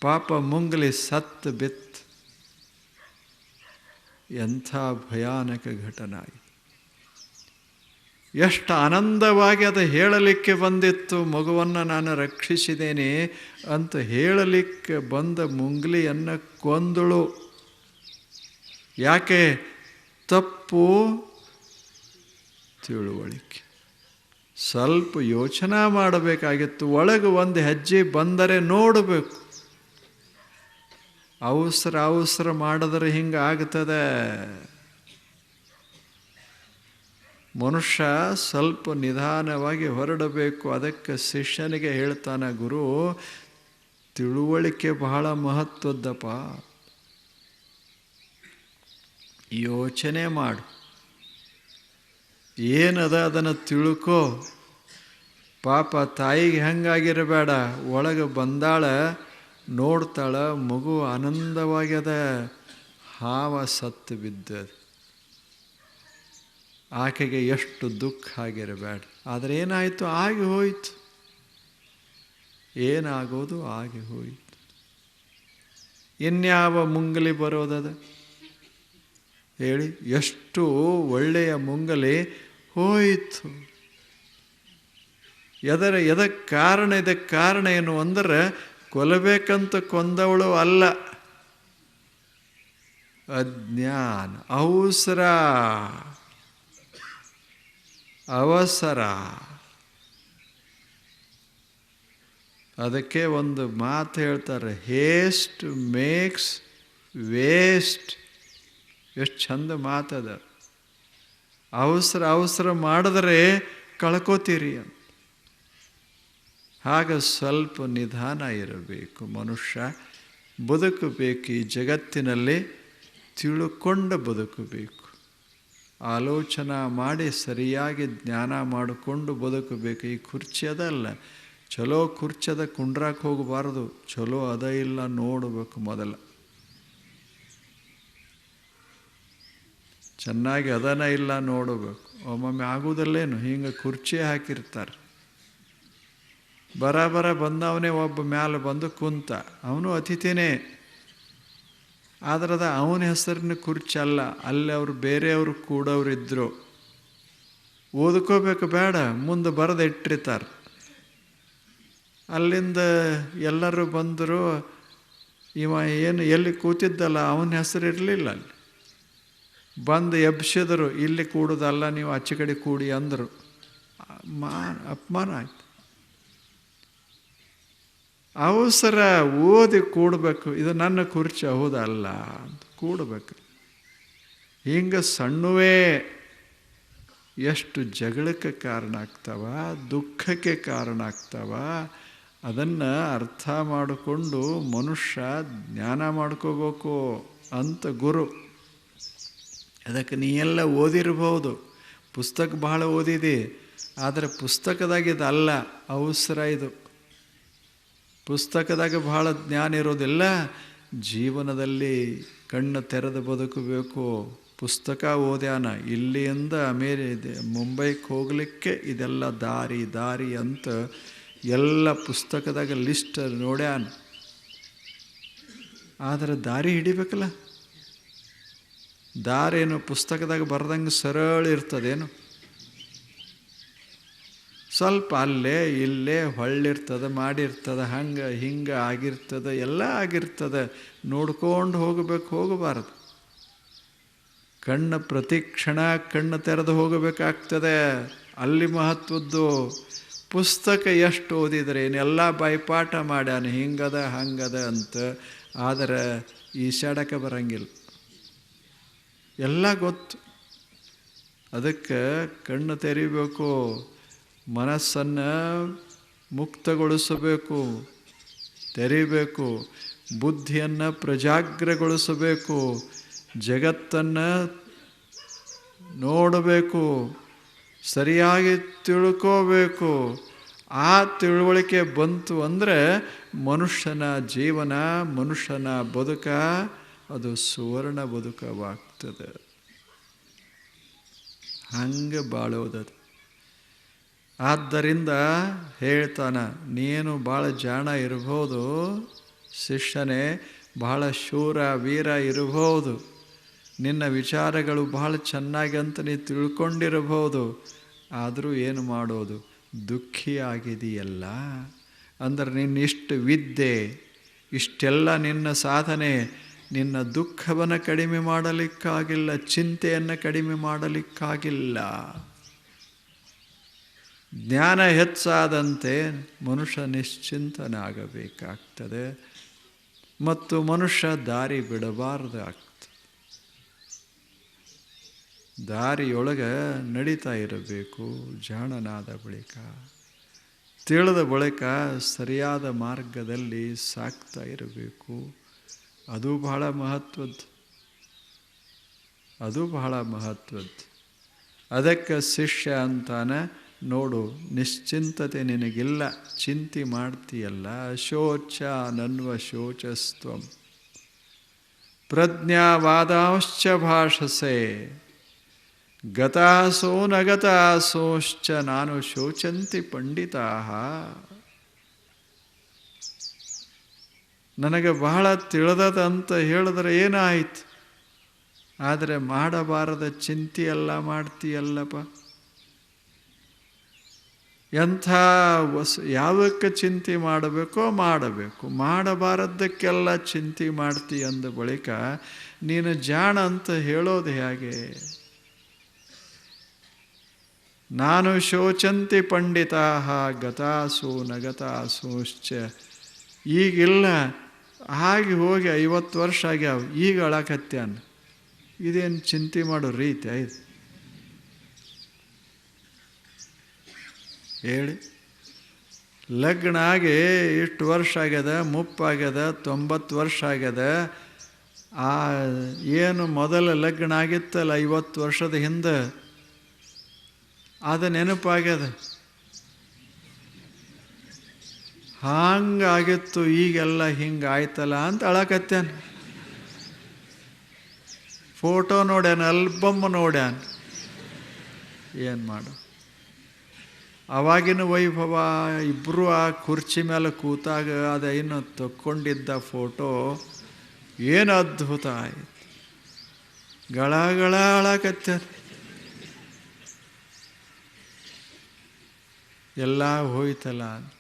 ಪಾಪ ಮುಂಗ್ಲಿ ಸತ್ತು ಬಿತ್ತು. ಎಂಥ ಭಯಾನಕ ಘಟನೆ ಆಯಿತು. ಎಷ್ಟು ಆನಂದವಾಗಿ ಅದು ಹೇಳಲಿಕ್ಕೆ ಬಂದಿತ್ತು, ಮಗುವನ್ನು ನಾನು ರಕ್ಷಿಸಿದ್ದೇನೆ ಅಂತ ಹೇಳಲಿಕ್ಕೆ ಬಂದ ಮುಂಗ್ಲಿಯನ್ನು ಕೊಂದಳು. ಯಾಕೆ? ತಪ್ಪು ತಿಳುವಳಿಕೆ. ಸ್ವಲ್ಪ ಯೋಚನೆ ಮಾಡಬೇಕಾಗಿತ್ತು. ಒಳಗೆ ಒಂದು ಹೆಜ್ಜೆ ಬಂದರೆ ನೋಡಬೇಕು. ಅವಸರ ಮಾಡಿದ್ರೆ ಹಿಂಗೆ ಆಗ್ತದೆ. ಮನುಷ್ಯ ಸ್ವಲ್ಪ ನಿಧಾನವಾಗಿ ಹೊರಡಬೇಕು. ಅದಕ್ಕೆ ಶಿಷ್ಯನಿಗೆ ಹೇಳ್ತಾನೆ ಗುರು, ತಿಳುವಳಿಕೆ ಬಹಳ ಮಹತ್ವದ್ದಪ್ಪ. ಯೋಚನೆ ಮಾಡು, ಏನದ ಅದನ್ನು ತಿಳ್ಕೋ. ಪಾಪ ತಾಯಿಗೆ ಹೆಂಗಾಗಿರಬೇಡ. ಒಳಗೆ ಬಂದಾಳ, ನೋಡ್ತಾಳ, ಮಗು ಆನಂದವಾಗ್ಯದ, ಹಾವ ಸತ್ತು ಬಿದ್ದದ. ಆಕೆಗೆ ಎಷ್ಟು ದುಃಖ ಆಗಿರಬೇಡ. ಆದರೆ ಏನಾಯಿತು? ಆಗಿ ಹೋಯಿತು. ಏನಾಗೋದು ಆಗಿ ಹೋಯಿತು. ಇನ್ಯಾವ ಮುಂಗಲಿ ಬರೋದದ ಹೇಳಿ? ಎಷ್ಟು ಒಳ್ಳೆಯ ಮುಂಗಲಿ ಹೋಯಿತು. ಇದಕ್ಕೆ ಕಾರಣ ಏನು ಅಂದರೆ, ಕೊಲ್ಲಬೇಕಂತ ಕೊಂದವಳು ಅಲ್ಲ, ಅಜ್ಞಾನ, ಅವಸರ. ಅದಕ್ಕೆ ಒಂದು ಮಾತು ಹೇಳ್ತಾರೆ, ಹೇಸ್ಟ್ ಮೇಕ್ಸ್ ವೇಸ್ಟ್. ಎಷ್ಟು ಚಂದ ಮಾತದ. ಅವಸರ ಮಾಡಿದ್ರೆ ಕಳ್ಕೋತೀರಿ ಅಂತ. ಆಗ ಸ್ವಲ್ಪ ನಿಧಾನ ಇರಬೇಕು. ಮನುಷ್ಯ ಬದುಕಬೇಕು, ಈ ಜಗತ್ತಿನಲ್ಲಿ ತಿಳ್ಕೊಂಡು ಬದುಕಬೇಕು. ಆಲೋಚನೆ ಮಾಡಿ ಸರಿಯಾಗಿ ಜ್ಞಾನ ಮಾಡಿಕೊಂಡು ಬದುಕಬೇಕು. ಈ ಕುರ್ಚಿ ಅದಲ್ಲ, ಚಲೋ ಕುರ್ಚದ ಕುಂಡ್ರಾಕ್ ಹೋಗಬಾರ್ದು, ಚಲೋ ಅದ ಇಲ್ಲ ನೋಡಬೇಕು. ಮೊದಲ ಚೆನ್ನಾಗಿ ಅದನ ಇಲ್ಲ ನೋಡಬೇಕು. ಒಮ್ಮೊಮ್ಮೆ ಆಗುವುದಲ್ಲೇನು, ಹಿಂಗೆ ಕುರ್ಚಿ ಹಾಕಿರ್ತಾರೆ, ಬರ ಬಂದವನೇ ಒಬ್ಬ ಮ್ಯಾಲೆ ಬಂದು ಕುಂತ, ಅವನು ಅತಿಥಿನೇ, ಆದ್ರದ ಅವನ ಹೆಸರಿನ ಕುರ್ಚಿ ಅಲ್ಲ, ಅಲ್ಲಿ ಅವರು ಬೇರೆಯವರು ಕೂಡೋರಿದ್ರು. ಓದ್ಕೋಬೇಕು ಬೇಡ, ಮುಂದೆ ಬರೆದು ಇಟ್ಟಿರ್ತಾರೆ. ಅಲ್ಲಿಂದ ಎಲ್ಲರೂ ಬಂದರು, ಇವ ಏನು ಎಲ್ಲಿ ಕೂತಿದ್ದಲ್ಲ ಅವನ ಹೆಸರು ಇರಲಿಲ್ಲ. ಅಲ್ಲಿ ಬಂದು ಎಬ್ಸಿದ್ರು, ಇಲ್ಲಿ ಕೂಡೋದಲ್ಲ, ನೀವು ಆಚೆ ಕಡೆ ಕೂಡಿ ಅಂದರು. ಅಪಮಾನ ಆಯ್ತು. ಅವಸರ ಓದಿ ಕೂಡಬೇಕು, ಇದು ನನ್ನ ಕುರ್ಚಿ ಹೌದಲ್ಲ ಅಂತ ಕೂಡಬೇಕು. ಹಿಂಗೆ ಸಣ್ಣವೇ ಎಷ್ಟು ಜಗಳಕ್ಕೆ ಕಾರಣ ಆಗ್ತಾವ, ದುಃಖಕ್ಕೆ ಕಾರಣ ಆಗ್ತಾವ. ಅದನ್ನು ಅರ್ಥ ಮಾಡಿಕೊಂಡು ಮನುಷ್ಯ ಜ್ಞಾನ ಮಾಡ್ಕೋಬೇಕು ಅಂತ ಗುರು. ಅದಕ್ಕೆ ನೀ ಎಲ್ಲ ಓದಿರ್ಬೋದು, ಪುಸ್ತಕ ಬಹಳ ಓದಿದೆ, ಆದರೆ ಪುಸ್ತಕದಾಗಿದಲ್ಲ, ಅವಸರ ಇದು. ಪುಸ್ತಕದಾಗ ಬಹಳ ಜ್ಞಾನ ಇರೋದಿಲ್ಲ, ಜೀವನದಲ್ಲಿ ಕಣ್ಣು ತೆರೆದು ಬದುಕಬೇಕು. ಪುಸ್ತಕ ಓದ್ಯಾನ, ಇಲ್ಲಿಂದ ಮುಂಬೈಗೆ ಹೋಗಲಿಕ್ಕೆ ಇದೆಲ್ಲ ದಾರಿ ಅಂತ ಎಲ್ಲ ಪುಸ್ತಕದಾಗ ಲಿಸ್ಟ್ ನೋಡ್ಯಾನ. ಆದರೆ ದಾರಿ ಹಿಡಿಬೇಕಲ್ಲ. ದಾರೇನು ಪುಸ್ತಕದಾಗ ಬರ್ದಂಗೆ ಸರಳ ಇರ್ತದೇನು? ಸ್ವಲ್ಪ ಅಲ್ಲೇ ಇಲ್ಲೇ ಹೊಳ್ಳಿರ್ತದೆ, ಮಾಡಿರ್ತದೆ, ಹಂಗೆ ಹಿಂಗೆ ಆಗಿರ್ತದೆ, ಎಲ್ಲ ಆಗಿರ್ತದೆ. ನೋಡ್ಕೊಂಡು ಹೋಗಬಾರದು. ಪ್ರತಿ ಕ್ಷಣ ಕಣ್ಣು ತೆರೆದು ಹೋಗಬೇಕಾಗ್ತದೆ. ಅಲ್ಲಿ ಮಹತ್ವದ್ದು. ಪುಸ್ತಕ ಎಷ್ಟು ಓದಿದ್ರೆ ಏನೆಲ್ಲ ಬಾಯ್ಪಾಠ ಮಾಡ್ಯಾನ, ಹಿಂಗದ ಹಂಗದ ಅಂತ, ಆದರೆ ಈಸಾಡಕ್ಕೆ ಬರಂಗಿಲ್ಲ. ಎಲ್ಲ ಗೊತ್ತು. ಅದಕ್ಕೆ ಕಣ್ಣು ತೆರಿಬೇಕು, ಮನಸ್ಸನ್ನು ಮುಕ್ತಗೊಳಿಸಬೇಕು, ತೆರಿಬೇಕು, ಬುದ್ಧಿಯನ್ನು ಪ್ರಜಾಗ್ರಗೊಳಿಸಬೇಕು, ಜಗತ್ತನ್ನು ನೋಡಬೇಕು, ಸರಿಯಾಗಿ ತಿಳ್ಕೋಬೇಕು. ಆ ತಿಳುವಳಿಕೆ ಬಂತು ಅಂದರೆ ಮನುಷ್ಯನ ಜೀವನ, ಮನುಷ್ಯನ ಬದುಕ ಅದು ಸುವರ್ಣ ಬದುಕವಾಗ್ತದೆ. ಹಂಗೆ ಬಾಳೋದದು. ಆದ್ದರಿಂದ ಹೇಳ್ತಾನ, ನೀನು ಭಾಳ ಜಾಣ ಇರ್ಬೋದು ಶಿಷ್ಯನೇ, ಬಹಳ ಶೂರ ವೀರ ಇರಬಹುದು, ನಿನ್ನ ವಿಚಾರಗಳು ಬಹಳ ಚೆನ್ನಾಗಿ ಅಂತ ನೀ ತಿಳ್ಕೊಂಡಿರಬಹುದು, ಆದರೂ ಏನು ಮಾಡೋದು? ದುಃಖಿಯಾಗಿದೆಯಲ್ಲ. ಅಂದರೆ ನಿನ್ನಿಷ್ಟು ವಿದ್ಯೆ, ಇಷ್ಟೆಲ್ಲ ನಿನ್ನ ಸಾಧನೆ ನಿನ್ನ ದುಃಖವನ್ನು ಕಡಿಮೆ ಮಾಡಲಿಕ್ಕಾಗಿಲ್ಲ, ಚಿಂತೆಯನ್ನು ಕಡಿಮೆ ಮಾಡಲಿಕ್ಕಾಗಿಲ್ಲ. ಜ್ಞಾನ ಹೆಚ್ಚಾದಂತೆ ಮನುಷ್ಯ ನಿಶ್ಚಿಂತನಾಗಬೇಕಾಗ್ತದೆ ಮತ್ತು ಮನುಷ್ಯ ದಾರಿ ಬಿಡಬಾರ್ದು ಆಗ್ತದೆ. ದಾರಿಯೊಳಗೆ ನಡೀತಾ ಇರಬೇಕು. ಜಾಣನಾದ ಬಳಿಕ, ತಿಳಿದ ಬಳಿಕ ಸರಿಯಾದ ಮಾರ್ಗದಲ್ಲಿ ಸಾಕ್ತಾ ಇರಬೇಕು. ಅದು ಬಹಳ ಮಹತ್ವದ್ದು. ಅದಕ್ಕೆ ಶಿಷ್ಯ ಅಂತಾನೆ, ನೋಡು ನಿಶ್ಚಿಂತತೆ ನಿನಗಿಲ್ಲ, ಚಿಂತೆ ಮಾಡ್ತೀಯಲ್ಲ. ಶೋಚ ನನ್ವ ಶೋಚಸ್ತ್ವಂ ಪ್ರಜ್ಞಾವಾದಾಂಶ್ಚ ಭಾಷಸೆ ಗತಾಸೋ ನಗತಾಸೋಶ್ಚ ನಾನು ಶೋಚಂತಿ ಪಂಡಿತಾಃ. ನನಗೆ ಬಹಳ ತಿಳಿದದ ಅಂತ ಹೇಳಿದ್ರೆ ಏನಾಯ್ತು? ಆದರೆ ಮಾಡಬಾರದ ಚಿಂತೆಯೆಲ್ಲ ಮಾಡ್ತೀಯಲ್ಲಪ್ಪ. ಎಂಥ ಯಾವುದಕ್ಕೆ ಚಿಂತೆ ಮಾಡಬೇಕೋ ಮಾಡಬೇಕು, ಮಾಡಬಾರದ್ದಕ್ಕೆಲ್ಲ ಚಿಂತೆ ಮಾಡ್ತೀ ಅಂದ ಬಳಿಕ ನೀನು ಜಾಣ ಅಂತ ಹೇಳೋದು ಹೇಗೆ? ನಾನು ಶೋಚಂತಿ ಪಂಡಿತಾ ಗತಾಸು ನಗತಾಸುಶ್ಚ. ಈಗಿಲ್ಲ, ಹಾಗೆ ಹೋಗಿ 50 ವರ್ಷ ಆಗ್ಯಾವ, ಈಗ ಅಳಕತ್ಯಾನ. ಇದೇನು ಚಿಂತೆ ಮಾಡೋ ರೀತಿ ಆಯ್ತು ಹೇಳಿ? ಲಗ್ನ ಆಗಿ ಇಷ್ಟು ವರ್ಷ ಆಗ್ಯದ, ಮುಪ್ಪಾಗ್ಯದ, 90 ವರ್ಷ ಆಗ್ಯದ. ಏನು ಮೊದಲ ಲಗ್ನ ಆಗಿತ್ತಲ್ಲ 50 ವರ್ಷದ ಹಿಂದೆ, ಅದು ನೆನಪಾಗ್ಯದ. ಹಂಗಾಗಿತ್ತು, ಈಗೆಲ್ಲ ಹಿಂಗೆ ಆಯ್ತಲ್ಲ ಅಂತ ಅಳಕತ್ಯಾನ. Photo ನೋಡ್ಯಾನ, album ನೋಡ್ಯಾನ. ಏನು ಮಾಡು? ಅವಾಗಿನ ವೈಭವ, ಇಬ್ಬರು ಆ ಕುರ್ಚಿ ಮೇಲೆ ಕೂತಾಗ ಅದೇನು ತಕ್ಕೊಂಡಿದ್ದ ಫೋಟೋ ಏನು ಅದ್ಭುತ ಆಯಿತು. ಗಳ ಅಳಕತ್ಯಾರ. ಎಲ್ಲ ಹೋಯ್ತಲ್ಲ ಅಂತ.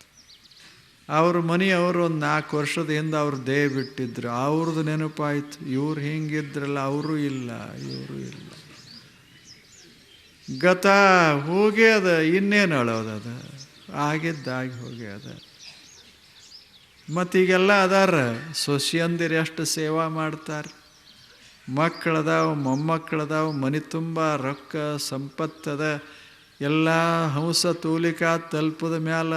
ಅವ್ರ ಮನೆಯವರು ಒಂದು 4 ವರ್ಷದ ಹಿಂದೆ ಅವ್ರು ದೇಹ ಬಿಟ್ಟಿದ್ರು, ಅವ್ರದ್ದು ನೆನಪಾಯ್ತು. ಇವ್ರು ಹಿಂಗಿದ್ರಲ್ಲ, ಅವರು ಇಲ್ಲ, ಇವರು ಇಲ್ಲ. ಗತ ಹೋಗಿ ಅದ, ಇನ್ನೇನು ಅಳೋದದ, ಆಗಿದ್ದಾಗಿ ಹೋಗಿ ಅದ. ಮತ್ತೀಗೆಲ್ಲ ಅದಾರ, ಸೊಸೆಯಂದಿರು ಎಷ್ಟು ಸೇವಾ ಮಾಡ್ತಾರೆ, ಮಕ್ಕಳದಾವ, ಮೊಮ್ಮಕ್ಕಳದಾವ, ಮನೆ ತುಂಬ ರೊಕ್ಕ ಸಂಪತ್ತದ, ಎಲ್ಲ ಹಂಸ ತೂಲಿಕ ತಲುಪದ ಮ್ಯಾಲ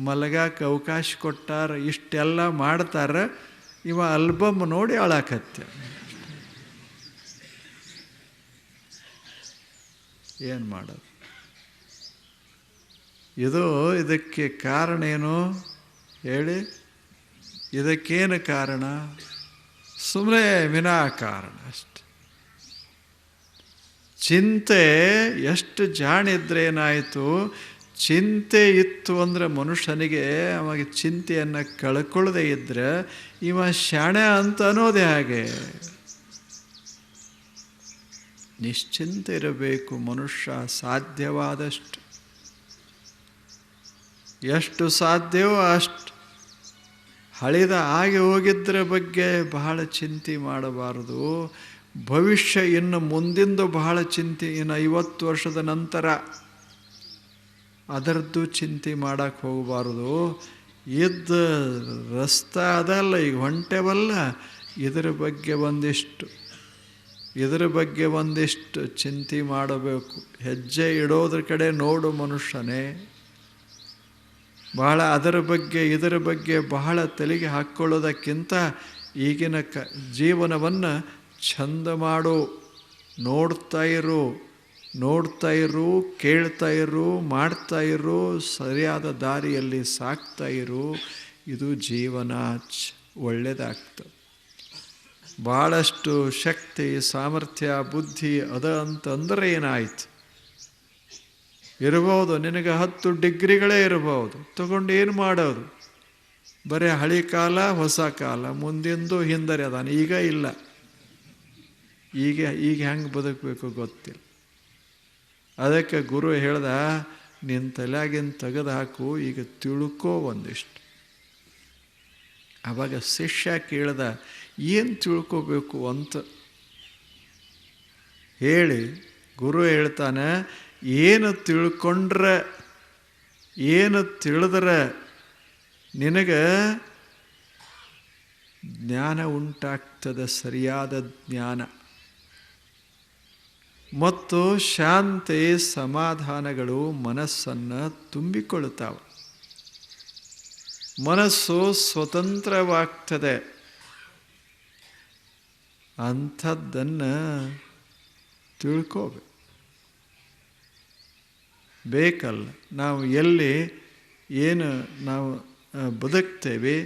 ಮಲಗಾಕ ಅವಕಾಶ ಕೊಟ್ಟಾರ. ಇಷ್ಟೆಲ್ಲ ಮಾಡ್ತಾರೆ. ಇವ ಆಲ್ಬಮ್ ನೋಡಿ ಅಳಾಕತ್ಯ. ಏನು ಮಾಡೋದು? ಇದಕ್ಕೆ ಕಾರಣ ಏನು ಹೇಳಿ? ಇದಕ್ಕೇನು ಕಾರಣ? ಸುಮ್ಮನೆ ವಿನಾಕಾರಣ ಅಷ್ಟೆ. ಚಿಂತೆ ಎಷ್ಟು ಜಾಣಿದ್ರೆ ಏನಾಯಿತು? ಚಿಂತೆ ಇತ್ತು ಅಂದರೆ ಮನುಷ್ಯನಿಗೆ ಅವಾಗ ಚಿಂತೆಯನ್ನು ಕಳ್ಕೊಳ್ಳದೆ ಇದ್ದರೆ ಇವ ಶಾಣೆ ಅಂತ ಅನ್ನೋದೇ ಹಾಗೆ. ನಿಶ್ಚಿಂತೆ ಇರಬೇಕು ಮನುಷ್ಯ, ಸಾಧ್ಯವಾದಷ್ಟು. ಎಷ್ಟು ಸಾಧ್ಯವೋ ಅಷ್ಟು. ಹಳಿದ ಆಗಿ ಹೋಗಿದ್ದರ ಬಗ್ಗೆ ಬಹಳ ಚಿಂತೆ ಮಾಡಬಾರದು. ಭವಿಷ್ಯ ಇನ್ನು ಮುಂದಿಂದು ಬಹಳ ಚಿಂತೆ, ಇನ್ನು 50 ವರ್ಷದ ನಂತರ ಅದರದ್ದು ಚಿಂತೆ ಮಾಡಕ್ಕೆ ಹೋಗಬಾರ್ದು. ಇದ್ದ ರಸ್ತೆ ಅದಲ್ಲ, ಈಗ ಹೊಂಟೆವಲ್ಲ, ಇದರ ಬಗ್ಗೆ ಒಂದಿಷ್ಟು ಚಿಂತೆ ಮಾಡಬೇಕು. ಹೆಜ್ಜೆ ಇಡೋದ್ರ ಕಡೆ ನೋಡು ಮನುಷ್ಯನೇ. ಬಹಳ ಇದರ ಬಗ್ಗೆ ಬಹಳ ತಲೆಗೆ ಹಾಕ್ಕೊಳ್ಳೋದಕ್ಕಿಂತ ಈಗಿನ ಜೀವನವನ್ನು ಚಂದ ಮಾಡು. ನೋಡ್ತಾ ಇರು, ಕೇಳ್ತಾ ಇರು, ಮಾಡ್ತಾ ಇರು, ಸರಿಯಾದ ದಾರಿಯಲ್ಲಿ ಸಾಕ್ತಾ ಇರು. ಇದು ಜೀವನ ಒಳ್ಳೆಯದಾಗ್ತದೆ. ಭಾಳಷ್ಟು ಶಕ್ತಿ, ಸಾಮರ್ಥ್ಯ, ಬುದ್ಧಿ ಅದ ಅಂತಂದರೆ ಏನಾಯ್ತು? ಇರ್ಬೋದು, ನಿನಗೆ 10 ಡಿಗ್ರಿಗಳೇ ಇರ್ಬೋದು. ತಗೊಂಡು ಏನು ಮಾಡೋದು? ಬರೀ ಹಳಿ ಕಾಲ, ಹೊಸ ಕಾಲ, ಮುಂದಿಂದು ಹಿಂದರೆ ಅದಾನ. ಈಗ ಇಲ್ಲ. ಈಗ ಹೆಂಗೆ ಬದುಕಬೇಕು ಗೊತ್ತಿಲ್ಲ. ಅದಕ್ಕೆ ಗುರು ಹೇಳ್ದ, ನಿನ್ನ ತಲೆಯಾಗಿನ ತೆಗೆದು ಹಾಕು, ಈಗ ತಿಳ್ಕೋ ಒಂದಿಷ್ಟು. ಆವಾಗ ಶಿಷ್ಯ ಕೇಳ್ದ, ಏನು ತಿಳ್ಕೋಬೇಕು ಅಂತ ಹೇಳಿ ಗುರು ಹೇಳ್ತಾನೆ, ಏನು ತಿಳ್ಕೊಂಡ್ರೆ, ಏನು ತಿಳಿದ್ರೆ ನಿನಗೆ ಜ್ಞಾನ ಉಂಟಾಗ್ತದೆ, ಸರಿಯಾದ ಜ್ಞಾನ. ಮತ್ತು ಶಾಂತಿ, ಸಮಾಧಾನಗಳು ಮನಸ್ಸನ್ನು ತುಂಬಿಕೊಳ್ಳುತ್ತಾವೆ. ಮನಸ್ಸು ಸ್ವತಂತ್ರವಾಗ್ತದೆ. ಅಂಥದ್ದನ್ನು ತಿಳ್ಕೋಬೇಕು. ಬೇಕಲ್ಲ, ನಾವು ಎಲ್ಲಿ ಏನು ನಾವು ಬದುಕ್ತೇವೆ,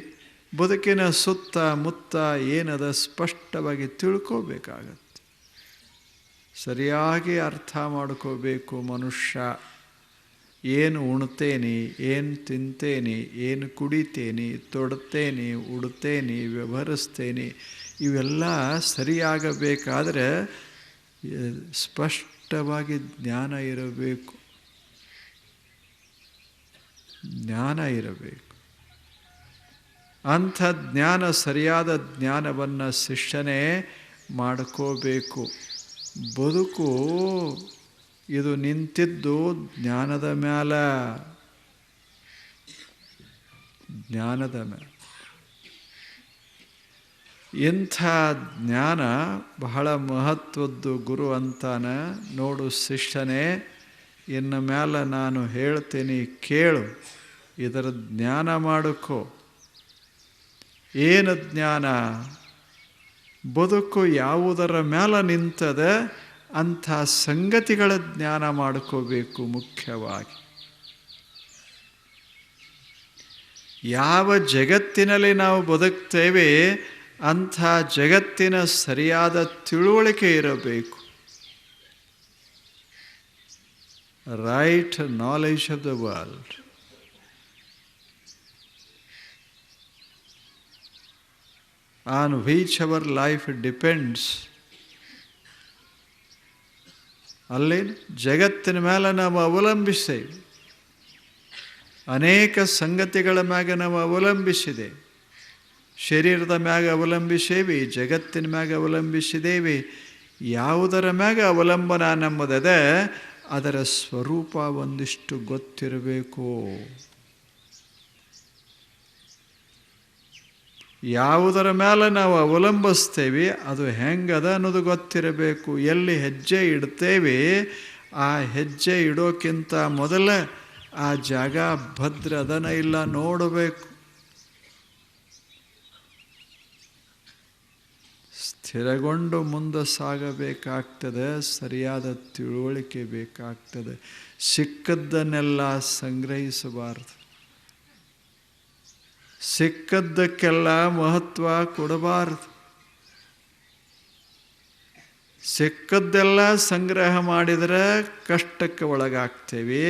ಬದುಕಿನ ಸುತ್ತ ಮುತ್ತ ಏನದ ಸ್ಪಷ್ಟವಾಗಿ ತಿಳ್ಕೋಬೇಕಾಗತ್ತೆ. ಸರಿಯಾಗಿ ಅರ್ಥ ಮಾಡ್ಕೋಬೇಕು ಮನುಷ್ಯ. ಏನು ಉಣ್ತೇನೆ, ಏನು ತಿಂತೇನೆ, ಏನು ಕುಡಿತೇನೆ, ತೊಡ್ತೇನೆ, ಉಡ್ತೇನೆ, ವ್ಯವಹರಿಸ್ತೇನೆ, ಇವೆಲ್ಲ ಸರಿಯಾಗಬೇಕಾದ್ರೆ ಸ್ಪಷ್ಟವಾಗಿ ಜ್ಞಾನ ಇರಬೇಕು. ಜ್ಞಾನ ಇರಬೇಕು. ಅಂಥ ಜ್ಞಾನ, ಸರಿಯಾದ ಜ್ಞಾನವನ್ನು ಶಿಷ್ಯನೇ ಮಾಡ್ಕೋಬೇಕು. ಬದುಕು ಇದು ನಿಂತಿದ್ದು ಜ್ಞಾನದ ಮ್ಯಾಲ, ಜ್ಞಾನದ ಮೇಲೆ. ಇಂಥ ಜ್ಞಾನ ಬಹಳ ಮಹತ್ವದ್ದು. ಗುರು ಅಂತಾನ, ನೋಡು ಶಿಷ್ಯನೇ, ಇನ್ನು ಮೇಲೆ ನಾನು ಹೇಳ್ತೀನಿ ಕೇಳು, ಇದರ ಜ್ಞಾನ ಮಾಡಿಕೋ. ಏನು ಜ್ಞಾನ? ಬದುಕು ಯಾವುದರ ಮೇಲೆ ನಿಂತದೆ ಅಂಥ ಸಂಗತಿಗಳ ಜ್ಞಾನ ಮಾಡ್ಕೋಬೇಕು. ಮುಖ್ಯವಾಗಿ ಯಾವ ಜಗತ್ತಿನಲ್ಲಿ ನಾವು ಬದುಕ್ತೇವೆ ಅಂಥ ಜಗತ್ತಿನ ಸರಿಯಾದ ತಿಳುವಳಿಕೆ ಇರಬೇಕು. Right knowledge of the world. on which our life depends. ಅಲ್ಲಿ ಜಗತ್ತಿನ ಮೇಲೆ ನಾವು ಅವಲಂಬಿಸ್ತೇವೆ. ಅನೇಕ ಸಂಗತಿಗಳ ಮ್ಯಾಗ ನಾವು ಅವಲಂಬಿಸಿದೆ. ಶರೀರದ ಮ್ಯಾಗ ಅವಲಂಬಿಸೇವಿ, ಜಗತ್ತಿನ ಮ್ಯಾಗ ಅವಲಂಬಿಸಿದ್ದೇವೆ. ಯಾವುದರ ಮ್ಯಾಗ ಅವಲಂಬನ ನಮ್ಮದದೆ ಅದರ ಸ್ವರೂಪ ಒಂದಿಷ್ಟು ಗೊತ್ತಿರಬೇಕು. ಯಾವುದರ ಮೇಲೆ ನಾವು ಅವಲಂಬಿಸ್ತೇವೆ ಅದು ಹೆಂಗದ ಅನ್ನೋದು ಗೊತ್ತಿರಬೇಕು. ಎಲ್ಲಿ ಹೆಜ್ಜೆ ಇಡ್ತೇವೆ ಆ ಹೆಜ್ಜೆ ಇಡೋಕ್ಕಿಂತ ಮೊದಲ ಆ ಜಾಗ ಭದ್ರ ಅದನ ಇಲ್ಲ ನೋಡಬೇಕು. ಸ್ಥಿರಗೊಂಡು ಮುಂದೆ ಸಾಗಬೇಕಾಗ್ತದೆ. ಸರಿಯಾದ ತಿಳುವಳಿಕೆ ಬೇಕಾಗ್ತದೆ. ಸಿಕ್ಕದ್ದನ್ನೆಲ್ಲ ಸಂಗ್ರಹಿಸಬಾರದು. ಸಿಕ್ಕದ್ದಕ್ಕೆಲ್ಲ ಮಹತ್ವ ಕೊಡಬಾರದು. ಸಿಕ್ಕದ್ದೆಲ್ಲ ಸಂಗ್ರಹ ಮಾಡಿದರೆ ಕಷ್ಟಕ್ಕೆ ಒಳಗಾಗ್ತೇವೆ,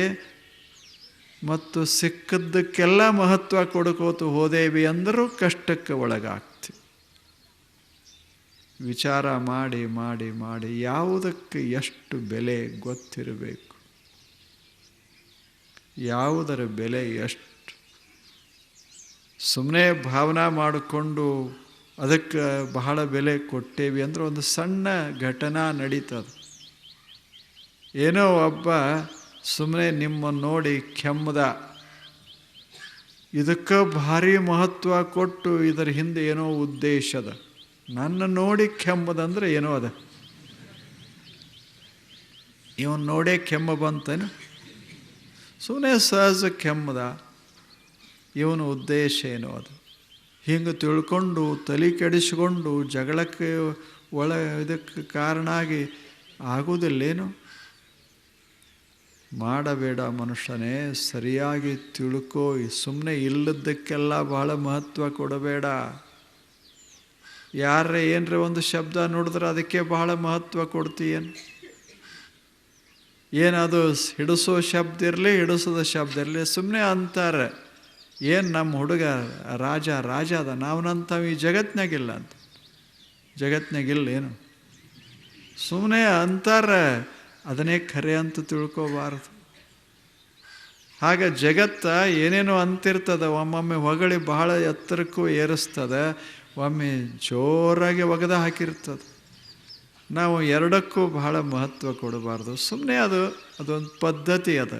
ಮತ್ತು ಸಿಕ್ಕದ್ದಕ್ಕೆಲ್ಲ ಮಹತ್ವ ಕೊಡ್ಕೋತು ಹೋದೇವಿ ಅಂದರೂ ಕಷ್ಟಕ್ಕೆ ಒಳಗಾಗ್ತೀವಿ. ವಿಚಾರ ಮಾಡಿ ಮಾಡಿ ಮಾಡಿ ಯಾವುದಕ್ಕೆ ಎಷ್ಟು ಬೆಲೆ ಗೊತ್ತಿರಬೇಕು. ಯಾವುದರ ಬೆಲೆ ಎಷ್ಟು. ಸುಮ್ಮನೆ ಭಾವನಾ ಮಾಡಿಕೊಂಡು ಅದಕ್ಕೆ ಬಹಳ ಬೆಲೆ ಕೊಟ್ಟೇವಿ ಅಂದ್ರೆ ಒಂದು ಸಣ್ಣ ಘಟನಾ ನಡೀತದೆ. ಏನೋ ಒಬ್ಬ ಸುಮ್ಮನೆ ನಿಮ್ಮನ್ನು ನೋಡಿ ಕೆಮ್ಮದ, ಇದಕ್ಕೆ ಭಾರಿ ಮಹತ್ವ ಕೊಟ್ಟು ಇದರ ಹಿಂದೆ ಏನೋ ಉದ್ದೇಶ ಅದ. ನನ್ನ ನೋಡಿ ಕೆಮ್ಮದಂದ್ರೆ ಏನೋ ಅದ. ಇವನು ನೋಡೇ ಕೆಮ್ಮ ಬಂತೇನು? ಸುಮ್ಮನೆ ಸಹಜ ಕೆಮ್ಮದ, ಇವನ ಉದ್ದೇಶ ಏನೋ ಅದು. ಹಿಂಗೆ ತಿಳ್ಕೊಂಡು ತಲೆ ಕೆಡಿಸ್ಕೊಂಡು ಜಗಳಕ್ಕೆ ಇದಕ್ಕೆ ಕಾರಣ ಆಗಿ ಆಗೋದಿಲ್ಲೇನು? ಮಾಡಬೇಡ ಮನುಷ್ಯನೇ, ಸರಿಯಾಗಿ ತಿಳ್ಕೋ. ಸುಮ್ಮನೆ ಇಲ್ಲದಕ್ಕೆಲ್ಲ ಭಾಳ ಮಹತ್ವ ಕೊಡಬೇಡ. ಯಾರೇ ಏನರ ಒಂದು ಶಬ್ದ ನೋಡಿದ್ರೆ ಅದಕ್ಕೆ ಬಹಳ ಮಹತ್ವ ಕೊಡ್ತೀಯೇನು? ಏನದು ಹಿಡಿಸೋ ಶಬ್ದ ಇರಲಿ, ಹಿಡಿಸೋದ ಶಬ್ದ ಇರಲಿ, ಸುಮ್ಮನೆ ಅಂತಾರೆ ಏನು ನಮ್ಮ ಹುಡುಗ ರಾಜ ಅದ, ನಾವನಂತವ ಈ ಜಗತ್ನಾಗಿಲ್ಲ ಅಂತ. ಜಗತ್ನಾಗಿಲ್ಲ ಏನು? ಸುಮ್ಮನೆ ಅಂತಾರೆ, ಅದನ್ನೇ ಖರೆ ಅಂತ ತಿಳ್ಕೋಬಾರ್ದು. ಹಾಗೆ ಜಗತ್ತ ಏನೇನೋ ಅಂತಿರ್ತದೆ. ಒಮ್ಮೊಮ್ಮೆ ಹೊಗಳಿ ಬಹಳ ಎತ್ತರಕ್ಕೂ ಏರಿಸ್ತದೆ, ಒಮ್ಮೆ ಜೋರಾಗಿ ಒಗೆದ ಹಾಕಿರ್ತದೆ. ನಾವು ಎರಡಕ್ಕೂ ಬಹಳ ಮಹತ್ವ ಕೊಡಬಾರ್ದು. ಸುಮ್ಮನೆ ಅದೊಂದು ಪದ್ಧತಿ ಅದ.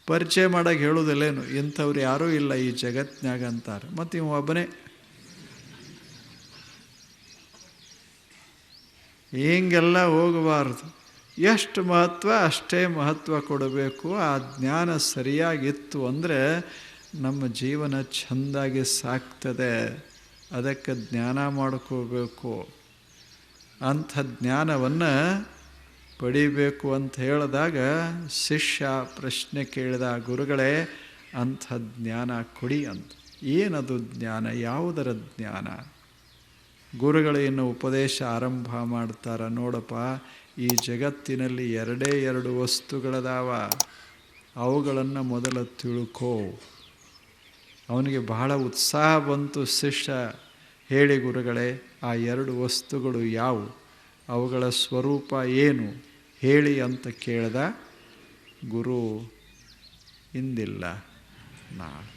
ಪರಿಚಯ ಮಾಡೋಕ್ಕೆ ಹೇಳೋದಿಲ್ಲೇನು, ಇಂಥವ್ರು ಯಾರೂ ಇಲ್ಲ ಈ ಜಗತ್ನಾಗ ಅಂತಾರೆ. ಮತ್ತು ಇವ ಒಬ್ಬನೇ. ಹಿಂಗೆಲ್ಲ ಹೋಗಬಾರ್ದು. ಎಷ್ಟು ಮಹತ್ವ ಅಷ್ಟೇ ಮಹತ್ವ ಕೊಡಬೇಕು. ಆ ಜ್ಞಾನ ಸರಿಯಾಗಿತ್ತು ಅಂದರೆ ನಮ್ಮ ಜೀವನ ಚೆಂದಾಗಿ ಸಾಕ್ತದೆ. ಅದಕ್ಕೆ ಜ್ಞಾನ ಮಾಡ್ಕೋಬೇಕು. ಅಂಥ ಜ್ಞಾನವನ್ನು ಪಡಿಬೇಕು ಅಂತ ಹೇಳಿದಾಗ ಶಿಷ್ಯ ಪ್ರಶ್ನೆ ಕೇಳಿದ, ಗುರುಗಳೇ ಅಂಥ ಜ್ಞಾನ ಕೊಡಿ ಅಂತ. ಏನದು ಜ್ಞಾನ? ಯಾವುದರ ಜ್ಞಾನ? ಗುರುಗಳು ಇನ್ನು ಉಪದೇಶ ಆರಂಭ ಮಾಡ್ತಾರೆ. ನೋಡಪ್ಪ, ಈ ಜಗತ್ತಿನಲ್ಲಿ ಎರಡೇ ಎರಡು ವಸ್ತುಗಳದಾವ. ಅವುಗಳನ್ನು ಮೊದಲು ತಿಳ್ಕೋ. ಅವನಿಗೆ ಬಹಳ ಉತ್ಸಾಹ ಬಂತು. ಶಿಷ್ಯ, ಹೇಳಿ ಗುರುಗಳೇ, ಆ 2 ವಸ್ತುಗಳು ಯಾವುವು, ಅವುಗಳ ಸ್ವರೂಪ ಏನು ಹೇಳಿ ಅಂತ ಕೇಳ್ದ. ಗುರು, ಇಂದಿಲ್ಲ, ನಾಳೆ.